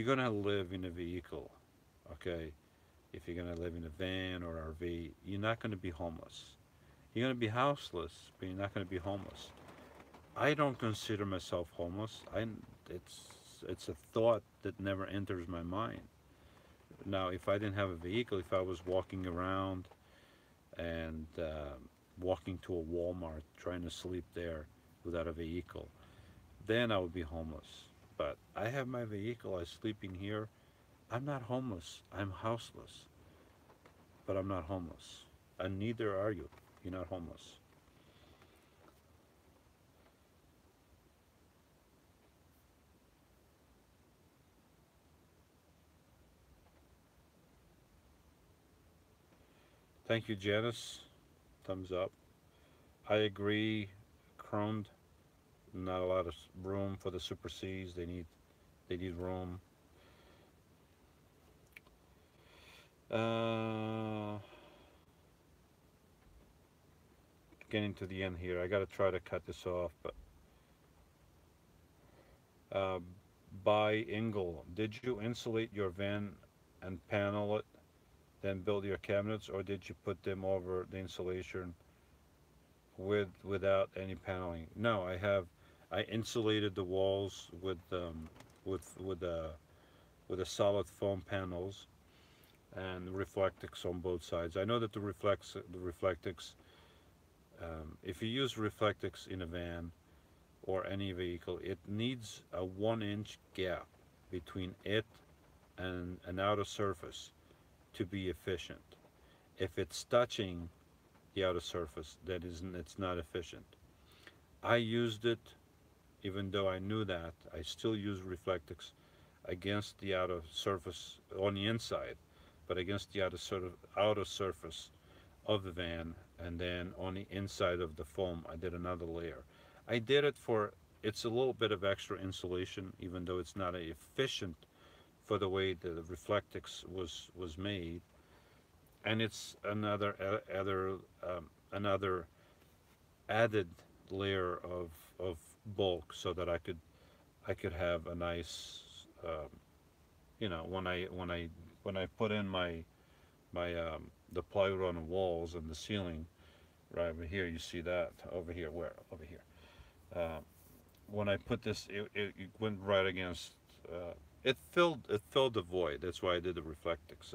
gonna live in a vehicle, okay, if you're gonna live in a van or RV, you're not gonna be homeless. You're gonna be houseless, but you're not gonna be homeless. I don't consider myself homeless. It's it's a thought that never enters my mind. Now, if I didn't have a vehicle, if I was walking around and walking to a Walmart trying to sleep there without a vehicle, then I would be homeless. But I have my vehicle. I sleep in here. I'm not homeless. I'm houseless, but I'm not homeless. And neither are you. You're not homeless. Thank you, Janice. Thumbs up. I agree. Chromed. Not a lot of room for the Super Cs. They need room. Uh, Getting to the end here. I gotta try to cut this off, but uh, by Ingle, did you insulate your van and panel it, then build your cabinets, or did you put them over the insulation without any paneling? No, I insulated the walls with with with a solid foam panels and Reflectix on both sides. I know that the Reflectix, if you use Reflectix in a van or any vehicle, it needs a 1 inch gap between it and an outer surface to be efficient. If it's touching the outer surface, it's not efficient. I used it, even though I knew that. I still use Reflectix against the outer surface on the inside, but against the outer surface of the van, and then on the inside of the foam, I did another layer. I did it for it's a little bit of extra insulation, even though it's not efficient for the way the Reflectix was made, and it's another added layer of bulk so that I could I could have a nice, you know, when I put in my the plywood on the walls and the ceiling right over here. You see that over here? Where? Over here. Uh, when I put this, it went right against. It filled the void. That's why I did the Reflectix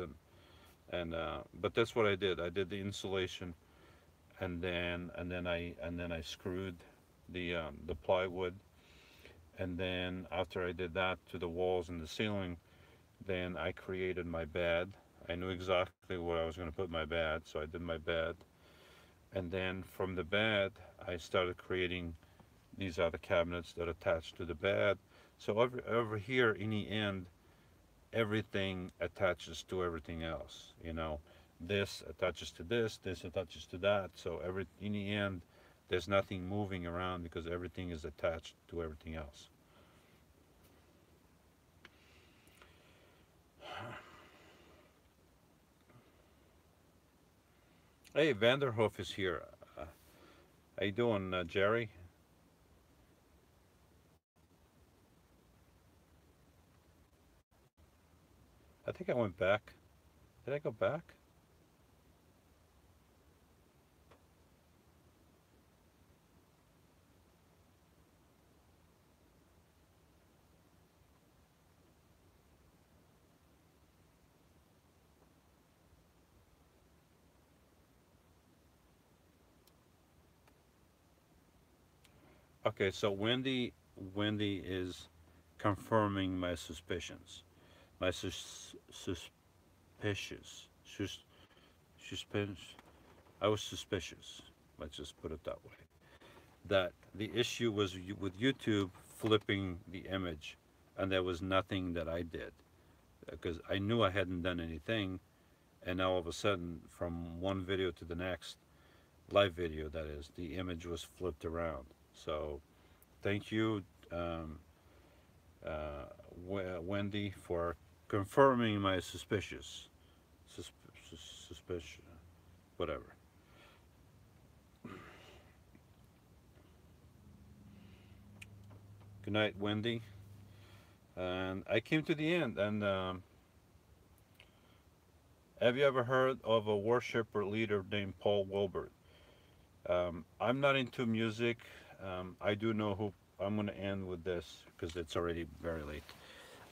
and but that's what I did. I did the insulation and then I screwed the plywood, and then after I did that to the walls and the ceiling, then I created my bed. I knew exactly where I was going to put my bed, so I did my bed, and then from the bed I started creating these are the cabinets that attach to the bed. So over here in the end, everything attaches to everything else. You know, this attaches to this attaches to that. So every in the end, there's nothing moving around because everything is attached to everything else. Hey, Vanderhoof is here. How you doing, Jerry? I think I went back. Did I go back? Okay, so Wendy is confirming my suspicions. My suspicious. Suspicious. I was suspicious. Let's just put it that way. That the issue was with YouTube flipping the image, and there was nothing that I did because I knew I hadn't done anything, and now all of a sudden, from one video to the next, live video that is, the image was flipped around. So thank you, um, Wendy, for confirming my sus- suspicion, whatever. Good night, Wendy. And I came to the end. And have you ever heard of a worshiper leader named Paul Wilbert? I'm not into music. I do know who. I'm going to end with this because it's already very late.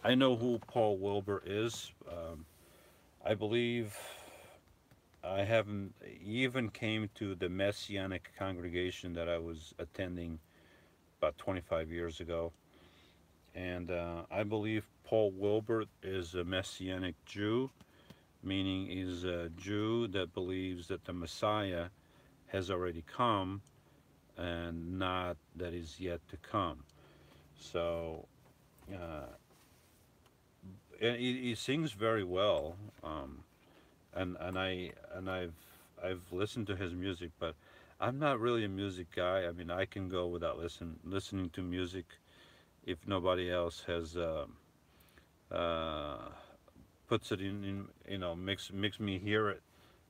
I know who Paul Wilbur is. I believe I haven't even came to the Messianic congregation that I was attending about 25 years ago, and I believe Paul Wilbert is a Messianic Jew, meaning he's a Jew that believes that the Messiah has already come and not that is yet to come. So, uh, and he sings very well, and I've listened to his music, but I'm not really a music guy. I mean, I can go without listening to music if nobody else has uh, puts it in you know makes me hear it.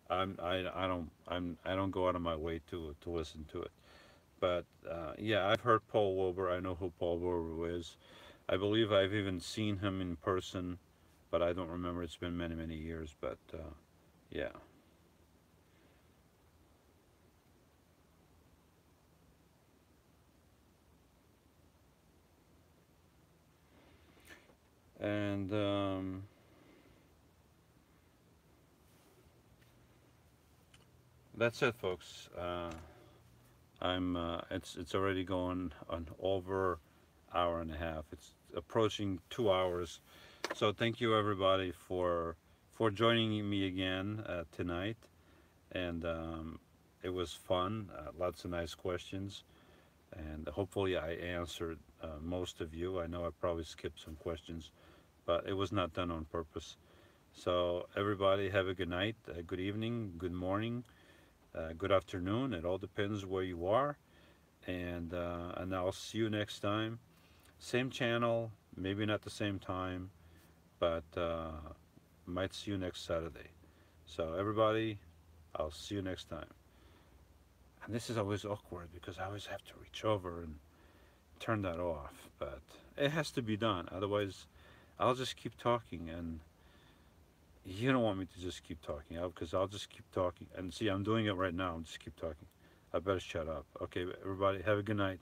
I don't go out of my way to listen to it. But yeah, I've heard Paul Wilbur. I know who Paul Wilbur is. I believe I've even seen him in person, but I don't remember. It's been many years. But yeah, and that's it, folks. It's already going on over hour and a half. It's approaching 2 hours. So thank you everybody for joining me again tonight, and it was fun. Lots of nice questions, and hopefully I answered most of you. I know I probably skipped some questions, but it was not done on purpose. So everybody have a good night, good evening, good morning, good afternoon. It all depends where you are, and I'll see you next time. Same channel, maybe not the same time, but might see you next Saturday. So everybody, I'll see you next time. And this is always awkward because I always have to reach over and turn that off, but it has to be done. Otherwise, I'll just keep talking, and you don't want me to just keep talking, because I'll just keep talking. And see, I'm doing it right now. I'm just keep talking. I better shut up. Okay, everybody, have a good night.